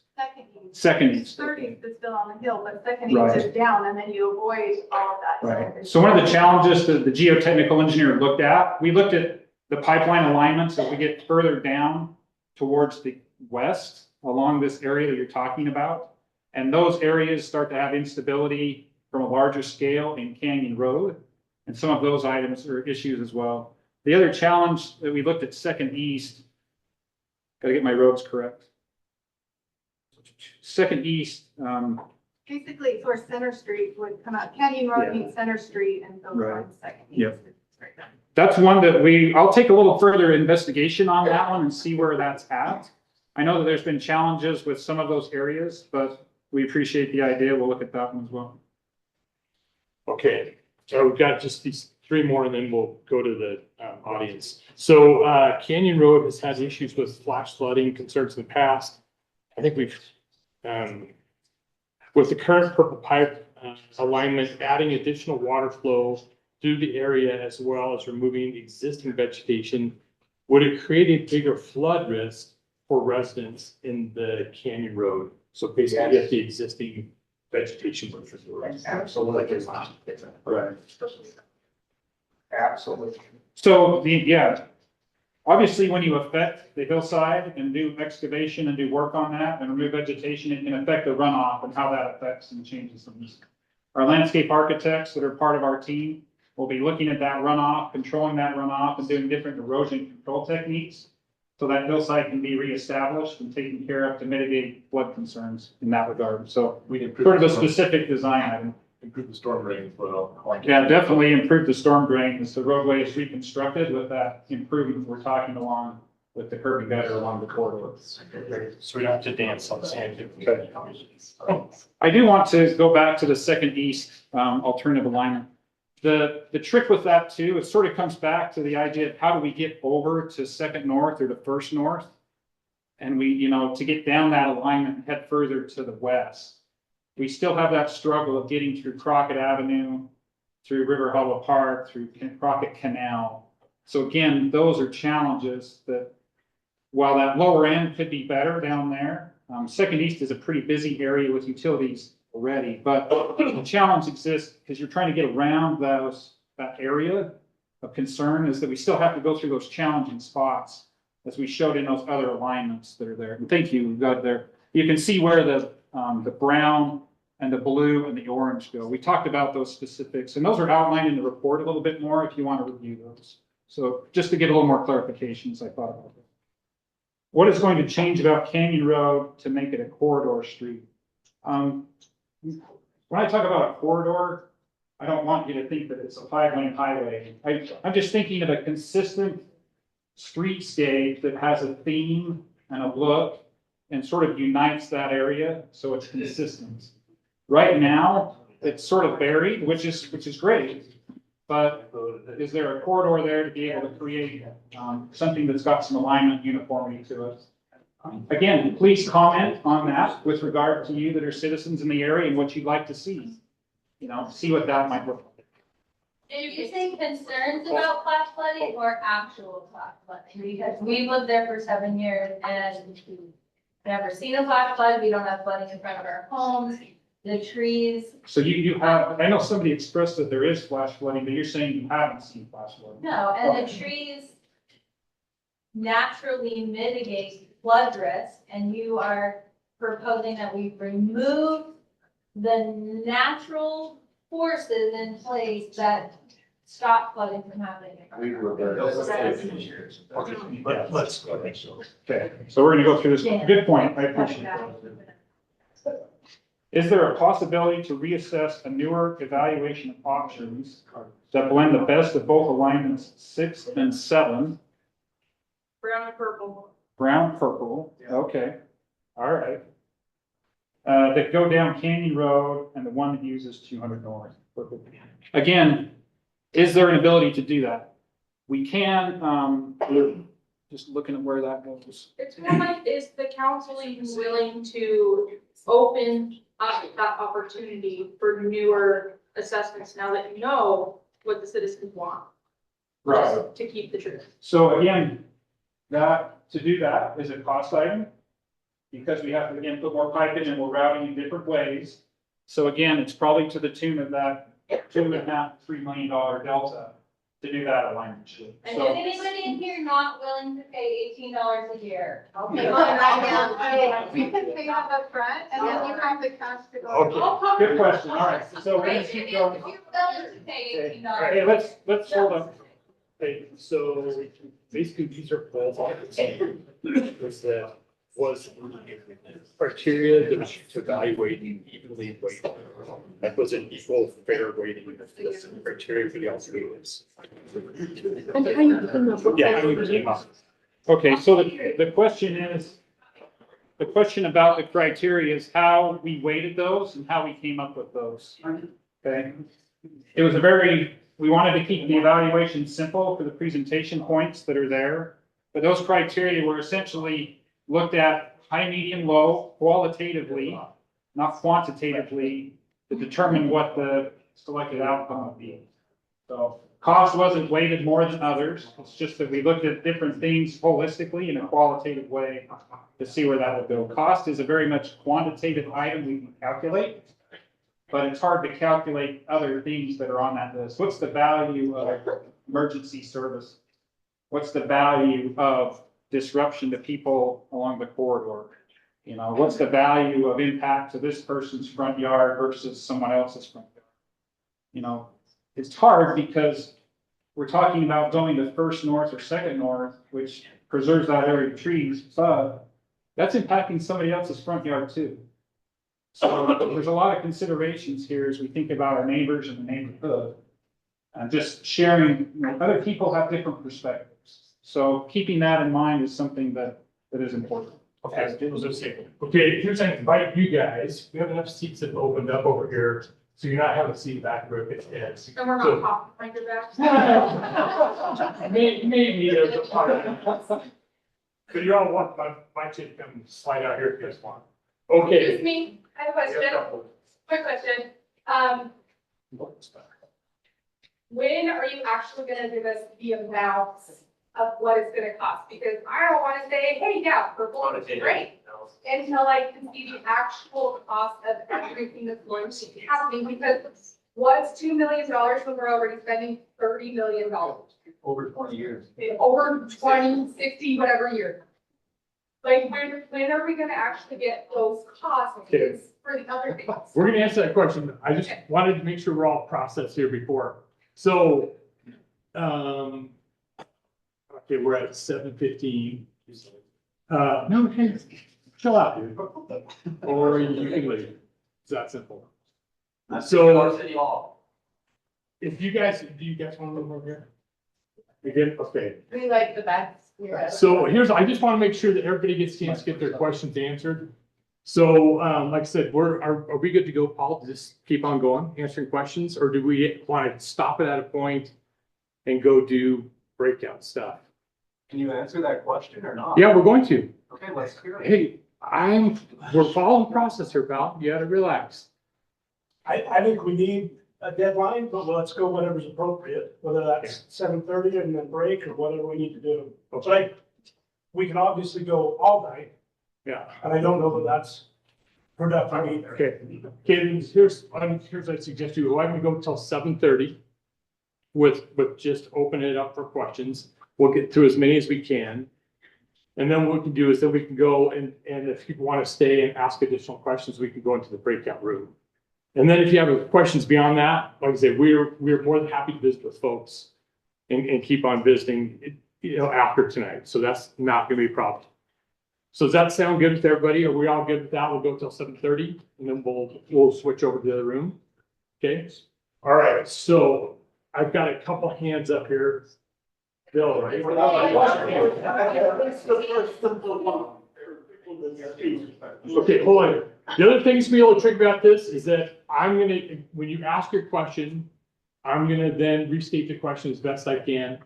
[SPEAKER 7] 2nd East.
[SPEAKER 13] 3rd East is still on the hill, but 2nd
[SPEAKER 7] Right.
[SPEAKER 13] East is down, and then you avoid all of that.
[SPEAKER 7] Right. So one of the challenges that the geotechnical engineer looked at, we looked at the pipeline alignments as we get further down towards the west along this area that you're talking about. And those areas start to have instability from a larger scale in Canyon Road. And some of those items are issues as well. The other challenge that we looked at 2nd East, gotta get my roads correct. 2nd East,
[SPEAKER 13] Basically, it's where Center Street would come out. Canyon Road
[SPEAKER 7] Yeah.
[SPEAKER 13] meets Center Street and goes
[SPEAKER 7] Right.
[SPEAKER 13] on 2nd East.
[SPEAKER 7] Yep.
[SPEAKER 13] It's right there.
[SPEAKER 7] that's one that I'll take a little further investigation on that one and see where that's at. I know that there's been challenges with some of those areas, but we appreciate the idea. We'll look at that one as well.
[SPEAKER 1] Okay, so we've got just these 3 more and then we'll go to the audience. So Canyon Road has had issues with flash flooding concerns in the past. I think we've, with the current purple pipe alignment, adding additional water flow through the area as well as removing existing vegetation, would it create a bigger flood risk for residents in the Canyon Road? So basically, if the existing vegetation was removed.
[SPEAKER 11] Absolutely.
[SPEAKER 1] Right.
[SPEAKER 11] Absolutely.
[SPEAKER 7] So obviously when you affect the hillside and do excavation and do work on that and remove vegetation, it can affect the runoff and how that affects and changes things. Our landscape architects that are part of our team will be looking at that runoff, controlling that runoff and doing different erosion control techniques so that hillside can be reestablished and taken care of to mitigate flood concerns in that regard. So sort of a specific design item.
[SPEAKER 1] improve the storm drain as well.
[SPEAKER 7] Yeah, definitely improve the storm drain as the roadway is reconstructed with that improvement we're talking along with the curb and gutter along the corridor.
[SPEAKER 1] So we don't have to dance on the sand.
[SPEAKER 7] Okay. I do want to go back to the second east alternative alignment. The trick with that too, it sort of comes back to the idea of how do we get over to second north or to first north? And we, you know, to get down that alignment and head further to the west. We still have that struggle of getting through Crockett Avenue, through River Hollow Park, through Crockett Canal. So again, those are challenges that while that lower end could be better down there, second east is a pretty busy area with utilities already, but the challenge exists because you're trying to get around that area of concern is that we still have to go through those challenging spots as we showed in those other alignments that are there. And thank you, we've got there. You can see where the brown and the blue and the orange go. We talked about those specifics and those are outlined in the report a little bit more if you want to review those. So just to get a little more clarification as I thought about it. What is going to change about Canyon Road to make it a corridor street? When I talk about a corridor, I don't want you to think that it's a 5-lane highway. I'm just thinking of a consistent streetscape that has a theme and a look and sort of unites that area so it's consistent. Right now, it's sort of buried, which is great. But is there a corridor there to be able to create something that's got some alignment uniformity to it? Again, please comment on that with regard to you that are citizens in the area and what you'd like to see. You know, see what that might look like.
[SPEAKER 14] Did you say concerns about flash flooding or actual flash flooding? Because we've lived there for 7 years and never seen a flash flood. We don't have flooding in front of our homes. The trees.
[SPEAKER 7] So you have, I know somebody expressed that there is flash flooding, but you're saying you haven't seen flash flooding.
[SPEAKER 14] No, and the trees naturally mitigate flood risk, and you are proposing that we remove the natural forces in place that stop flooding from happening.
[SPEAKER 1] Let's go.
[SPEAKER 7] Okay, so we're gonna go through this. Good point, I appreciate it. Is there a possibility to reassess a newer evaluation of options that blend the best of both alignments 6 and 7?
[SPEAKER 13] Brown and purple.
[SPEAKER 7] Brown, purple, okay, all right. That go down Canyon Road and the one that uses 200 North. Again, is there an ability to do that? We can, just looking at where that goes.
[SPEAKER 15] It's more like, is the council even willing to open up that opportunity for newer assessments now that you know what the citizens want?
[SPEAKER 7] Right.
[SPEAKER 15] Just to keep the truth.
[SPEAKER 7] So again, to do that is a cost item. Because we have to, again, put more pipe in and we're routing in different ways. So again, it's probably to the tune of that $2.5 to $3 million delta to do that alignment.
[SPEAKER 14] And
[SPEAKER 7] So,
[SPEAKER 14] is anybody in here not willing to pay $18 a year?
[SPEAKER 13] Okay, right now, you can pay that up front and then you have the cash to go.
[SPEAKER 7] okay, good question. All right, so we're gonna keep going.
[SPEAKER 14] If you're willing to pay $18.
[SPEAKER 7] Hey, let's hold on.
[SPEAKER 1] Okay, so basically these are both was criteria that was to evaluating evenly weighted. That was an equal fair weighting. That's the criteria for the alternatives.
[SPEAKER 12] And how you came up with
[SPEAKER 1] Yeah,
[SPEAKER 12] that?
[SPEAKER 1] how you came up.
[SPEAKER 7] Okay, so the question about the criteria is how we weighted those and how we came up with those. Okay. It was we wanted to keep the evaluation simple for the presentation points that are there. But those criteria were essentially looked at high, medium, low, qualitatively, not quantitatively, to determine what the selected outcome would be. So cost wasn't weighted more than others. It's just that we looked at different things holistically in a qualitative way to see where that would go. Cost is a very much quantitative item we can calculate, but it's hard to calculate other things that are on that list. What's the value of emergency service? What's the value of disruption to people along the corridor? You know, what's the value of impact to this person's front yard versus someone else's front yard? You know, it's hard because we're talking about going to first north or second north, which preserves that area of trees, but that's impacting somebody else's front yard too. So there's a lot of considerations here as we think about our neighbors and the neighborhood. And just sharing, other people have different perspectives. So keeping that in mind is something that is important.
[SPEAKER 1] Okay, okay, here's, I invite you guys, we have enough seats that have opened up over here, so you're not having a seat back row.
[SPEAKER 15] And we're not talking like your back.
[SPEAKER 1] Maybe there's a part of it. But you're all welcome, my chick come slide out here if you guys want. Okay.
[SPEAKER 15] Excuse me, I have a question, quick question. When are you actually gonna give us the amounts of what it's gonna cost? Because I don't wanna say, hey, yeah, purple is great, until I can see the actual cost of everything that's going to be happening, because what's $2 million when we're already spending $30 million?
[SPEAKER 3] Over 20 years.
[SPEAKER 15] Over 20, 60, whatever year. Like, when are we gonna actually get those costs
[SPEAKER 1] Okay.
[SPEAKER 15] for the other things?
[SPEAKER 1] We're gonna answer that question. I just wanted to make sure we're all processed here before. So, okay, we're at 7:15. No, okay, chill out, dude. Or you can leave. It's that simple. So,
[SPEAKER 3] City Hall.
[SPEAKER 1] if you guys, do you guys want to move over here? Again, okay.
[SPEAKER 15] We like the best.
[SPEAKER 1] So I just want to make sure that everybody gets a chance to get their questions answered. So, like I said, are we good to go, Paul? Just keep on going, answering questions, or do we want to stop it at a point and go do breakout stuff?
[SPEAKER 3] Can you answer that question or not?
[SPEAKER 1] Yeah, we're going to.
[SPEAKER 3] Okay, let's hear it.
[SPEAKER 1] Hey, we're following the process here, pal. You gotta relax.
[SPEAKER 6] I think we need a deadline, but let's go whatever's appropriate, whether that's 7:30 and then break or whatever we need to do. But we can obviously go all night,
[SPEAKER 1] Yeah.
[SPEAKER 6] and I don't know that that's productive either.
[SPEAKER 1] Okay. Okay, here's I suggest you, why don't we go till 7:30 with just open it up for questions. We'll get through as many as we can. And then what we can do is then we can go and if people want to stay and ask additional questions, we can go into the breakout room. And then if you have questions beyond that, like I say, we're more than happy to visit with folks and keep on visiting, after tonight. So that's not gonna be a problem. So does that sound good with everybody? Are we all good with that? We'll go till 7:30 and then we'll switch over to the other room. Okay? All right, so I've got a couple hands up here. Bill, right? Okay, hold on. The other thing that's gonna be a little tricky about this is that when you ask your question, I'm gonna then restate the question as best I can.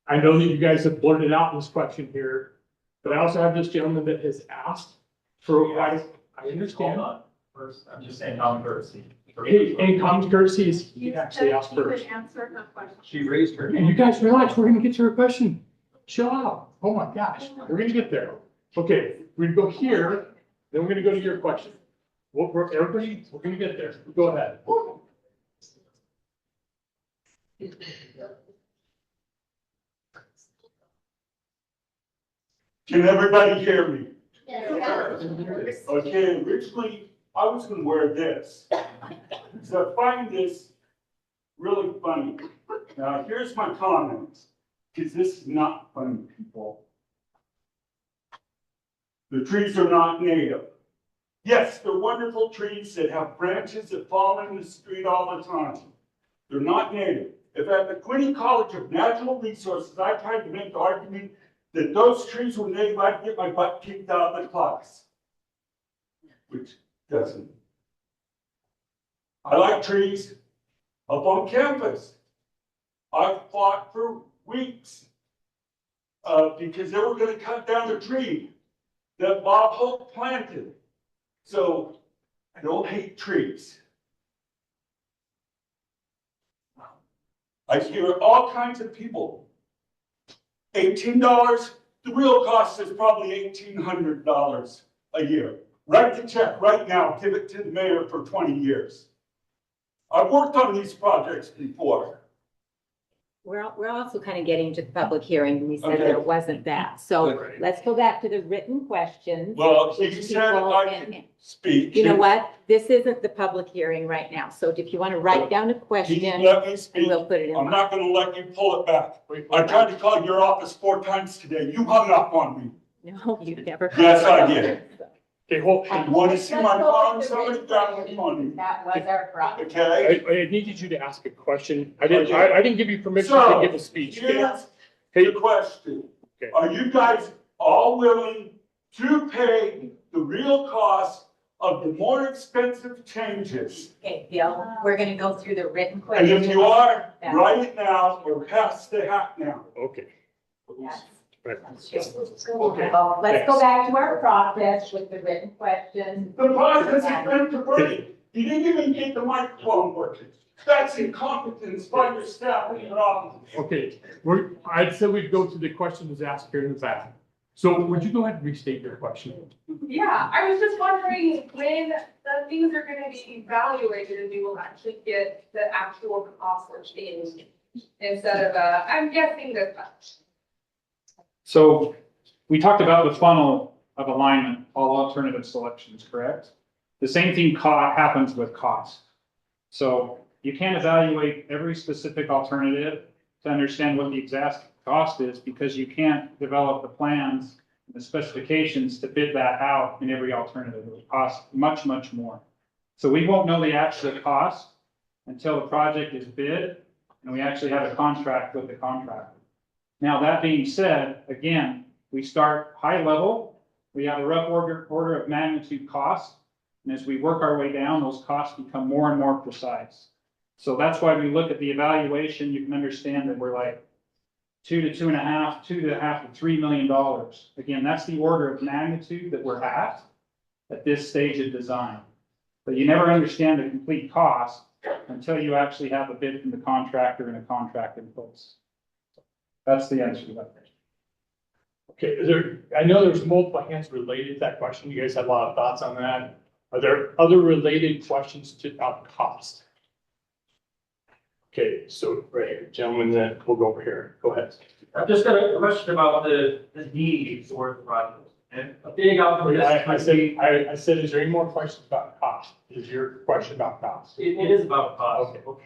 [SPEAKER 1] I know that you guys have blurted out this question here, but I also have this gentleman that has asked for, I understand.
[SPEAKER 3] Hold on. First, I'm just saying common courtesy.
[SPEAKER 1] Hey, and common courtesy is he actually asked first.
[SPEAKER 15] Answer her question.
[SPEAKER 3] She raised her
[SPEAKER 1] And
[SPEAKER 3] hand.
[SPEAKER 1] you guys relax, we're gonna get to her question. Chill out. Oh my gosh, we're gonna get there. Okay, we're gonna go here, then we're gonna go to your question. Everybody, we're gonna get there. Go ahead.
[SPEAKER 16] Can everybody hear me? Okay, originally, I was gonna wear this. So I find this really funny. Now, here's my comments, because this is not funny, people. The trees are not native. Yes, they're wonderful trees that have branches that fall in the street all the time. They're not native. If at the Quincy College of Natural Resources, I tried to make the argument that those trees were native, I'd get my butt kicked out of the class. Which doesn't. I like trees up on campus. I fought for weeks because they were going to cut down a tree that Bob Hope planted. So I don't hate trees. I hear all kinds of people. $18, the real cost is probably $1,800 a year. Write the check right now, give it to the mayor for 20 years. I've worked on these projects before.
[SPEAKER 17] We're also kind of getting to the public hearing, and we said
[SPEAKER 16] Okay.
[SPEAKER 17] there wasn't that. So
[SPEAKER 16] Okay.
[SPEAKER 17] let's go back to the written questions.
[SPEAKER 16] Well,
[SPEAKER 17] which
[SPEAKER 16] you said
[SPEAKER 17] people-
[SPEAKER 16] I can speak.
[SPEAKER 17] You know what? This isn't the public hearing right now. So if you want to write down a question,
[SPEAKER 16] Can you let me
[SPEAKER 17] and
[SPEAKER 16] speak?
[SPEAKER 17] we'll put it in.
[SPEAKER 16] I'm not gonna let you pull it back. I tried to call your office 4 times today. You hung up on me.
[SPEAKER 17] No, you never.
[SPEAKER 16] Yes, I did.
[SPEAKER 1] Okay, hold,
[SPEAKER 16] You wanna see my farm, somebody got the money,
[SPEAKER 17] That was our problem.
[SPEAKER 16] okay?
[SPEAKER 1] I needed you to ask a question. I didn't give you permission to
[SPEAKER 16] So,
[SPEAKER 1] give a speech. Okay?
[SPEAKER 16] here's
[SPEAKER 1] Hey,
[SPEAKER 16] the question.
[SPEAKER 1] Okay.
[SPEAKER 16] Are you guys all willing to pay the real cost of the more expensive changes?
[SPEAKER 17] Okay, Bill, we're gonna go through the written
[SPEAKER 16] And
[SPEAKER 17] questions.
[SPEAKER 16] if you are, write it now or pass the hat now.
[SPEAKER 1] okay.
[SPEAKER 17] Yes.
[SPEAKER 1] Right. Okay.
[SPEAKER 17] Well, let's go
[SPEAKER 1] Thanks.
[SPEAKER 17] back to our process with the written questions.
[SPEAKER 16] The process has been complete. You didn't even get the microphone working. That's incompetence by your staff in your office.
[SPEAKER 1] Okay, I said we'd go to the questions asked here in the back. So would you go ahead and restate your question?
[SPEAKER 15] Yeah, I was just wondering when the things are gonna be evaluated and we will actually get the actual cost of things instead of, I'm guessing this much.
[SPEAKER 7] So we talked about the funnel of alignment, all alternative selections, correct? The same thing happens with cost. So you can't evaluate every specific alternative to understand what the exact cost is because you can't develop the plans and the specifications to bid that out in every alternative. It would cost much, much more. So we won't know the actual cost until the project is bid and we actually have a contract with the contractor. Now, that being said, again, we start high level, we have a rough order of magnitude cost, and as we work our way down, those costs become more and more precise. So that's why we look at the evaluation, you can understand that we're like $2 to $2.5 to $3 million. Again, that's the order of magnitude that we're at this stage of design. But you never understand the complete cost until you actually have a bid from the contractor and a contract in place. That's the answer to that question.
[SPEAKER 1] Okay, I know there's multiple hands related to that question. You guys had a lot of thoughts on that. Are there other related questions about cost? Okay, so right here, gentlemen, then we'll go over here. Go ahead.
[SPEAKER 3] I've just got a question about the need for the project. And a big outcome of this.
[SPEAKER 1] I said, is there any more questions about cost? Is your question about cost?
[SPEAKER 3] It is about cost.
[SPEAKER 1] Okay.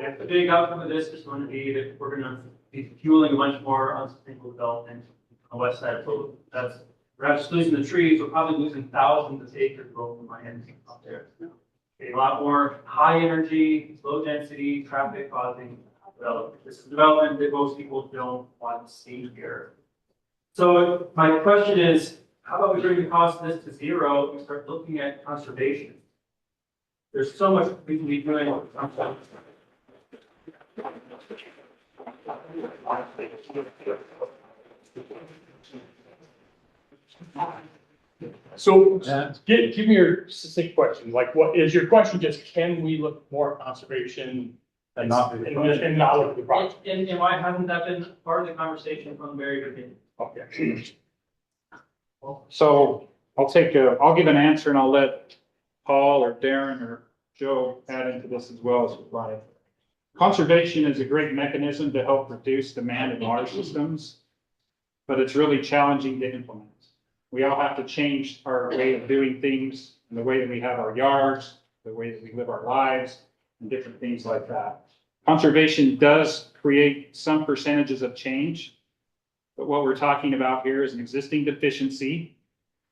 [SPEAKER 3] And the big outcome of this is going to be that we're going to be fueling a bunch more unsustainable development on the west side of Pueblo. We're just losing the trees. We're probably losing thousands of acres of open land out there. A lot more high energy, low density, traffic causing development. This is development that most people don't want to see here. So my question is, how about we bring the cost of this to zero and start looking at conservation? There's so much we can be doing with conservation.
[SPEAKER 1] So give me your succinct question. Like, what is your question? Just can we look more at conservation and not look at the project?
[SPEAKER 3] And why hasn't that been part of the conversation from the very beginning?
[SPEAKER 1] Okay.
[SPEAKER 7] So I'll give an answer and I'll let Paul or Darren or Joe add into this as well as we like. Conservation is a great mechanism to help reduce demand in water systems, but it's really challenging to implement. We all have to change our way of doing things and the way that we have our yards, the way that we live our lives, and different things like that. Conservation does create some percentages of change, but what we're talking about here is an existing deficiency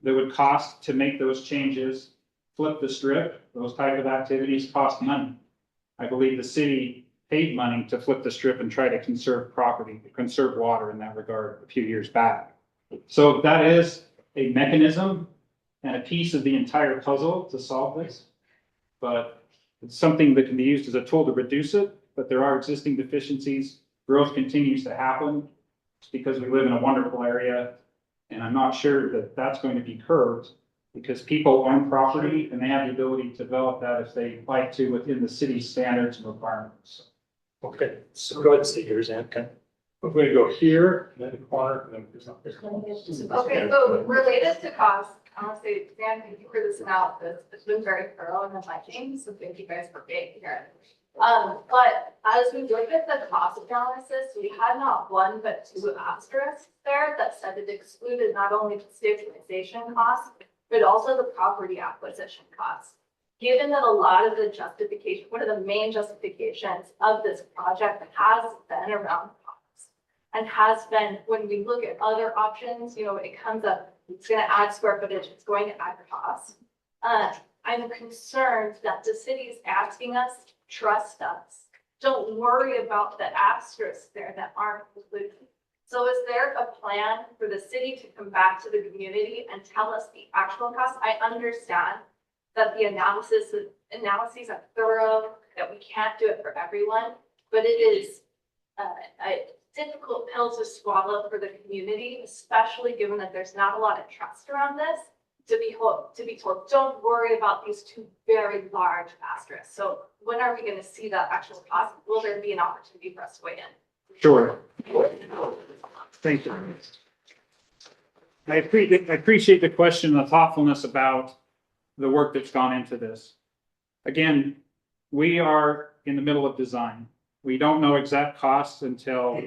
[SPEAKER 7] that would cost to make those changes, flip the strip, those type of activities cost money. I believe the city paid money to flip the strip and try to conserve property, conserve water in that regard a few years back. So that is a mechanism and a piece of the entire puzzle to solve this. But it's something that can be used as a tool to reduce it, but there are existing deficiencies. Growth continues to happen. It's because we live in a wonderful area. And I'm not sure that that's going to be curbed because people own property and they have the ability to develop that if they like to within the city's standards and requirements.
[SPEAKER 1] Okay, so go ahead and sit here, Zan. Okay. We're going to go here, and then the corner, and then there's not there.
[SPEAKER 2] Okay, so related to cost, I want to say, Dan, thank you for this analysis. It's been very thorough and enlightening, so thank you guys for being here. But as we looked at the cost analysis, we had not one but two asterisks there that said it excluded not only the stabilization cost, but also the property acquisition cost. Given that a lot of the justification, one of the main justifications of this project has been around cost and has been, when we look at other options, it comes up It's gonna add square footage, it's going to add cost. I'm concerned that the city's asking us, trust us. Don't worry about the asterisks there that aren't included. So is there a plan for the city to come back to the community and tell us the actual cost? I understand that the analyses are thorough, that we can't do it for everyone, but it is a difficult pill to swallow for the community, especially given that there's not a lot of trust around this, to be told, don't worry about these two very large asterisks. So when are we going to see that actual cost? Will there be an opportunity for us to weigh in?
[SPEAKER 7] Sure. Thank you. I appreciate the question and the thoughtfulness about the work that's gone into this. Again, we are in the middle of design. We don't know exact costs until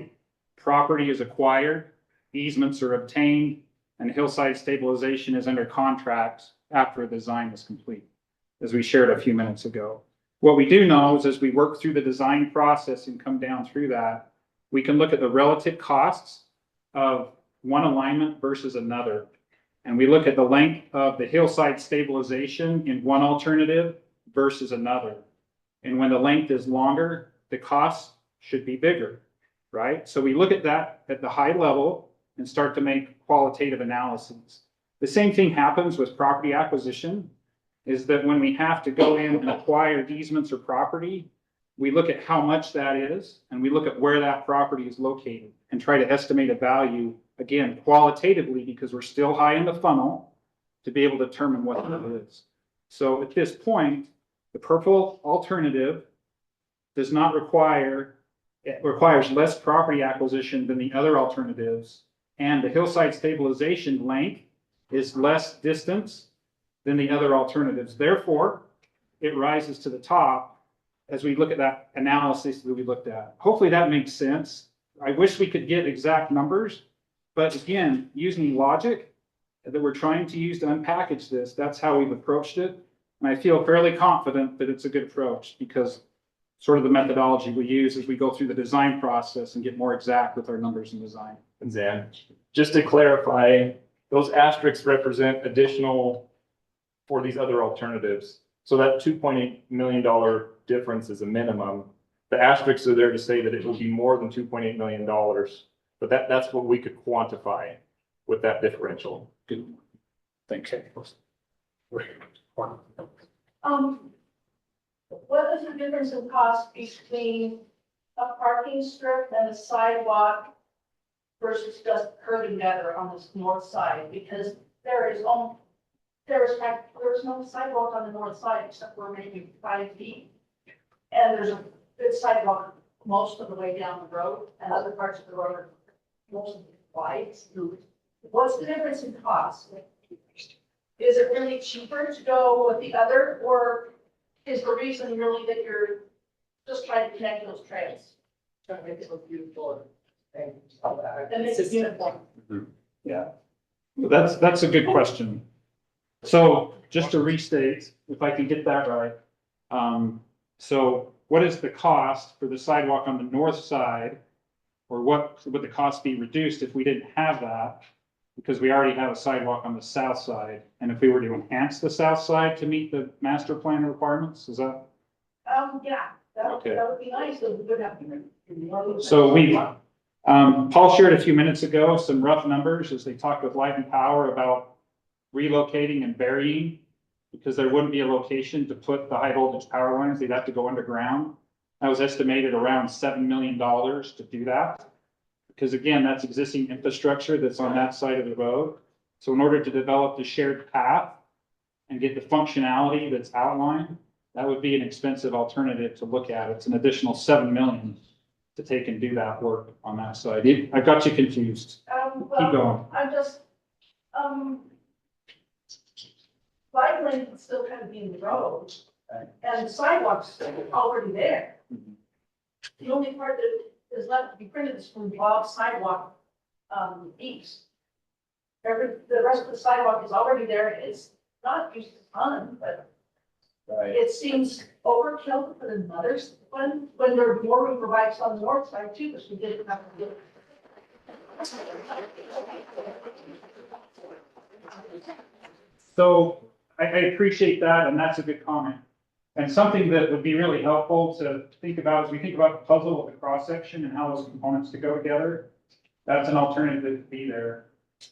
[SPEAKER 7] property is acquired, easements are obtained, and hillside stabilization is under contract after a design is complete, as we shared a few minutes ago. What we do know is as we work through the design process and come down through that, we can look at the relative costs of one alignment versus another. And we look at the length of the hillside stabilization in one alternative versus another. And when the length is longer, the cost should be bigger, right? So we look at that at the high level and start to make qualitative analyses. The same thing happens with property acquisition, is that when we have to go in and acquire easements or property, we look at how much that is, and we look at where that property is located and try to estimate a value, again, qualitatively, because we're still high in the funnel to be able to determine what that is. So at this point, the purple alternative does not require, it requires less property acquisition than the other alternatives, and the hillside stabilization length is less distance than the other alternatives. Therefore, it rises to the top as we look at that analysis that we looked at. Hopefully that makes sense. I wish we could get exact numbers, but again, using logic that we're trying to use to unpackage this, that's how we've approached it. And I feel fairly confident that it's a good approach because sort of the methodology we use as we go through the design process and get more exact with our numbers and design.
[SPEAKER 5] And Zan, just to clarify, those asterisks represent additional for these other alternatives. So that $2.8 million difference is a minimum. The asterisks are there to say that it will be more than $2.8 million, but that's what we could quantify with that differential.
[SPEAKER 7] Good. Thank you.
[SPEAKER 10] What is the difference in cost between a parking strip and a sidewalk versus just curb and gutter on this north side? Because there is no sidewalk on the north side except for maybe 5 feet. And there's a good sidewalk most of the way down the road, and other parts of the road are mostly wide. What's the difference in cost? Is it really cheaper to go with the other, or is the reason really that you're just trying to connect those trails?
[SPEAKER 11] Trying to make it look beautiful and
[SPEAKER 10] make it uniform.
[SPEAKER 7] Yeah, that's a good question. So just to restate, if I can get that right. So what is the cost for the sidewalk on the north side? Or what would the cost be reduced if we didn't have that? Because we already have a sidewalk on the south side. And if we were to enhance the south side to meet the master plan requirements, is that?
[SPEAKER 10] Yeah, that would be nice, so we would have.
[SPEAKER 7] So we, Paul shared a few minutes ago some rough numbers as they talked with Light and Power about relocating and burying, because there wouldn't be a location to put the high voltage power lines, they'd have to go underground. That was estimated around $7 million to do that. Because again, that's existing infrastructure that's on that side of the road. So in order to develop the shared path and get the functionality that's outlined, that would be an expensive alternative to look at. It's an additional $7 million to take and do that work on that side. I got you confused. Keep going.
[SPEAKER 10] I'm just, bike lane can still kind of be in the road, and the sidewalk's already there. The only part that is left to be printed is from Bob's sidewalk, east. The rest of the sidewalk is already there. It's not used a ton, but it seems overkill to put another one when there are more room for bikes on the north side too, because we didn't have to do it.
[SPEAKER 7] So I appreciate that, and that's a good comment. And something that would be really helpful to think about as we think about the puzzle of the cross-section and how those components to go together, that's an alternative that could be there.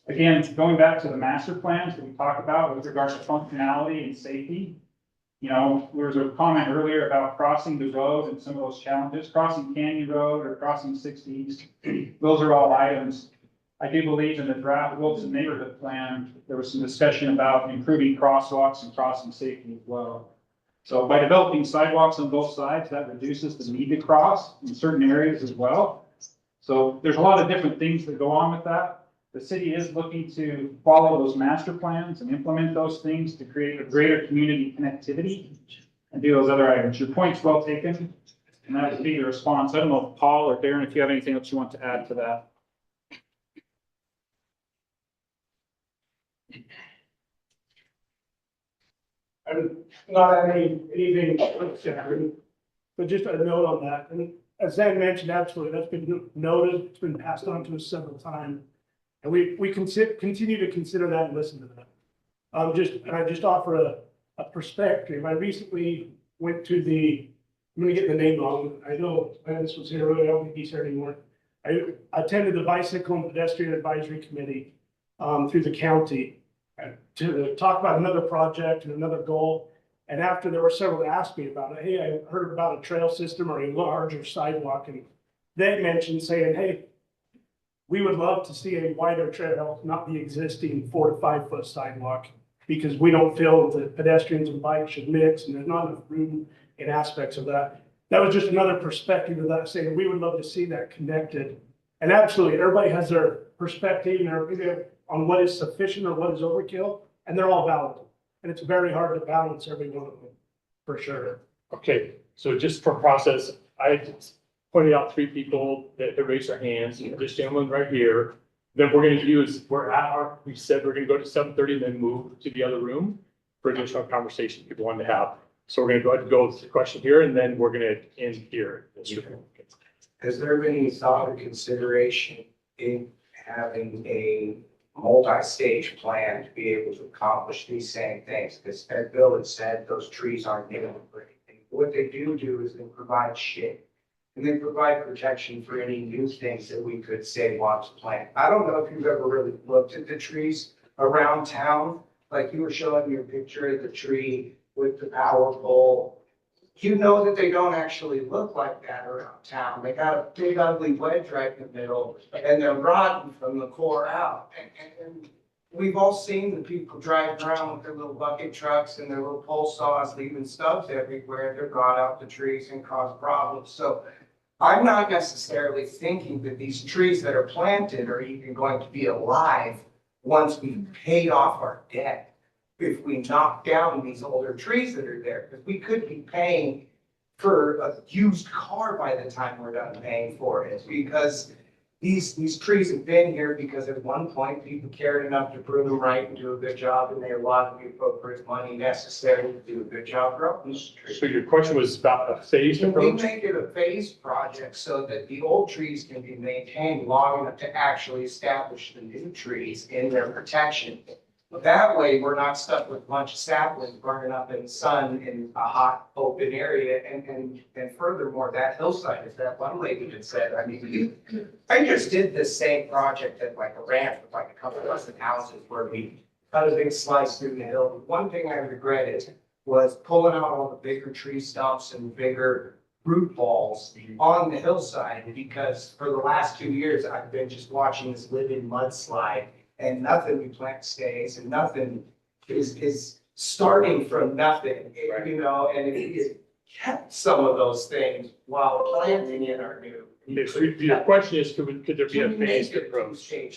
[SPEAKER 7] Again, going back to the master plans that we talked about with regards to functionality and safety. You know, there was a comment earlier about crossing the road and some of those challenges, crossing Canyon Road or crossing 60s. Those are all items. I do believe in the draft Wilson neighborhood plan, there was some discussion about improving crosswalks and crossing safety as well. So by developing sidewalks on both sides, that reduces the need to cross in certain areas as well. So there's a lot of different things that go on with that. The city is looking to follow those master plans and implement those things to create a greater community connectivity and do those other items. Your point's well taken, and that would be the response. I don't know if Paul or Darren, if you have anything else you want to add to that.
[SPEAKER 6] I'm not having anything, but just a note on that. And as Zan mentioned, absolutely, that's been noted, it's been passed on to us several times. And we continue to consider that and listen to that. I just offer a perspective. I recently went to I'm gonna get the name wrong. I know Lance was here earlier, I don't think he's here anymore. I attended the Bicycle and Pedestrian Advisory Committee through the county to talk about another project and another goal. And after, there were several that asked me about it. Hey, I heard about a trail system or a larger sidewalk. And they mentioned saying, hey, we would love to see a wider trail, not the existing 4 to 5 foot sidewalk, because we don't feel that pedestrians and bikes should mix, and there's not enough room in aspects of that. That was just another perspective of that, saying we would love to see that connected. And absolutely, everybody has their perspective and their opinion on what is sufficient or what is overkill, and they're all valid. And it's very hard to balance every one of them, for sure.
[SPEAKER 1] Okay, so just for process, I just pointed out 3 people that raised their hands, this gentleman right here. Then we're gonna use, we said we're gonna go to 7:30 and then move to the other room for additional conversation people want to have. So we're gonna go ahead and go with the question here, and then we're gonna end here.
[SPEAKER 18] Has there been any thought or consideration in having a multi-stage plan to be able to accomplish these same things? Because as Bill had said, those trees aren't native for anything. What they do is they provide shade. And they provide protection for any new things that we could say want to plant. I don't know if you've ever really looked at the trees around town, like you were showing your picture of the tree with the power pole. You know that they don't actually look like that around town. They got a big ugly wedge right in the middle, and they're rotten from the core out. And we've all seen the people driving around with their little bucket trucks and their little pole saws, leaving stubs everywhere. They're gone out the trees and cause problems. So I'm not necessarily thinking that these trees that are planted are even going to be alive once we've paid off our debt. If we knock down these older trees that are there, because we could be paying for a used car by the time we're done paying for it, because these trees have been here because at one point people cared enough to prune them right and do a good job, and they allotted the appropriate money necessary to do a good job growing these trees.
[SPEAKER 1] So your question was about a phased
[SPEAKER 18] Can we
[SPEAKER 1] approach?
[SPEAKER 18] make it a phased project so that the old trees can be maintained long enough to actually establish the new trees in their protection? That way, we're not stuck with a bunch of saplings burning up in the sun in a hot, open area. And furthermore, that hillside, as that one lady had said, I mean, I just did this same project at like a ranch with like a couple dozen houses where we cut a big slice through the hill. One thing I regretted was pulling out all the bigger tree stumps and bigger root balls on the hillside, because for the last 2 years, I've been just watching this living mudslide. And nothing we plant stays, and nothing is starting from nothing, you know, and it kept some of those things while planting in our new.
[SPEAKER 1] Okay, so your question is, could there be a phased approach?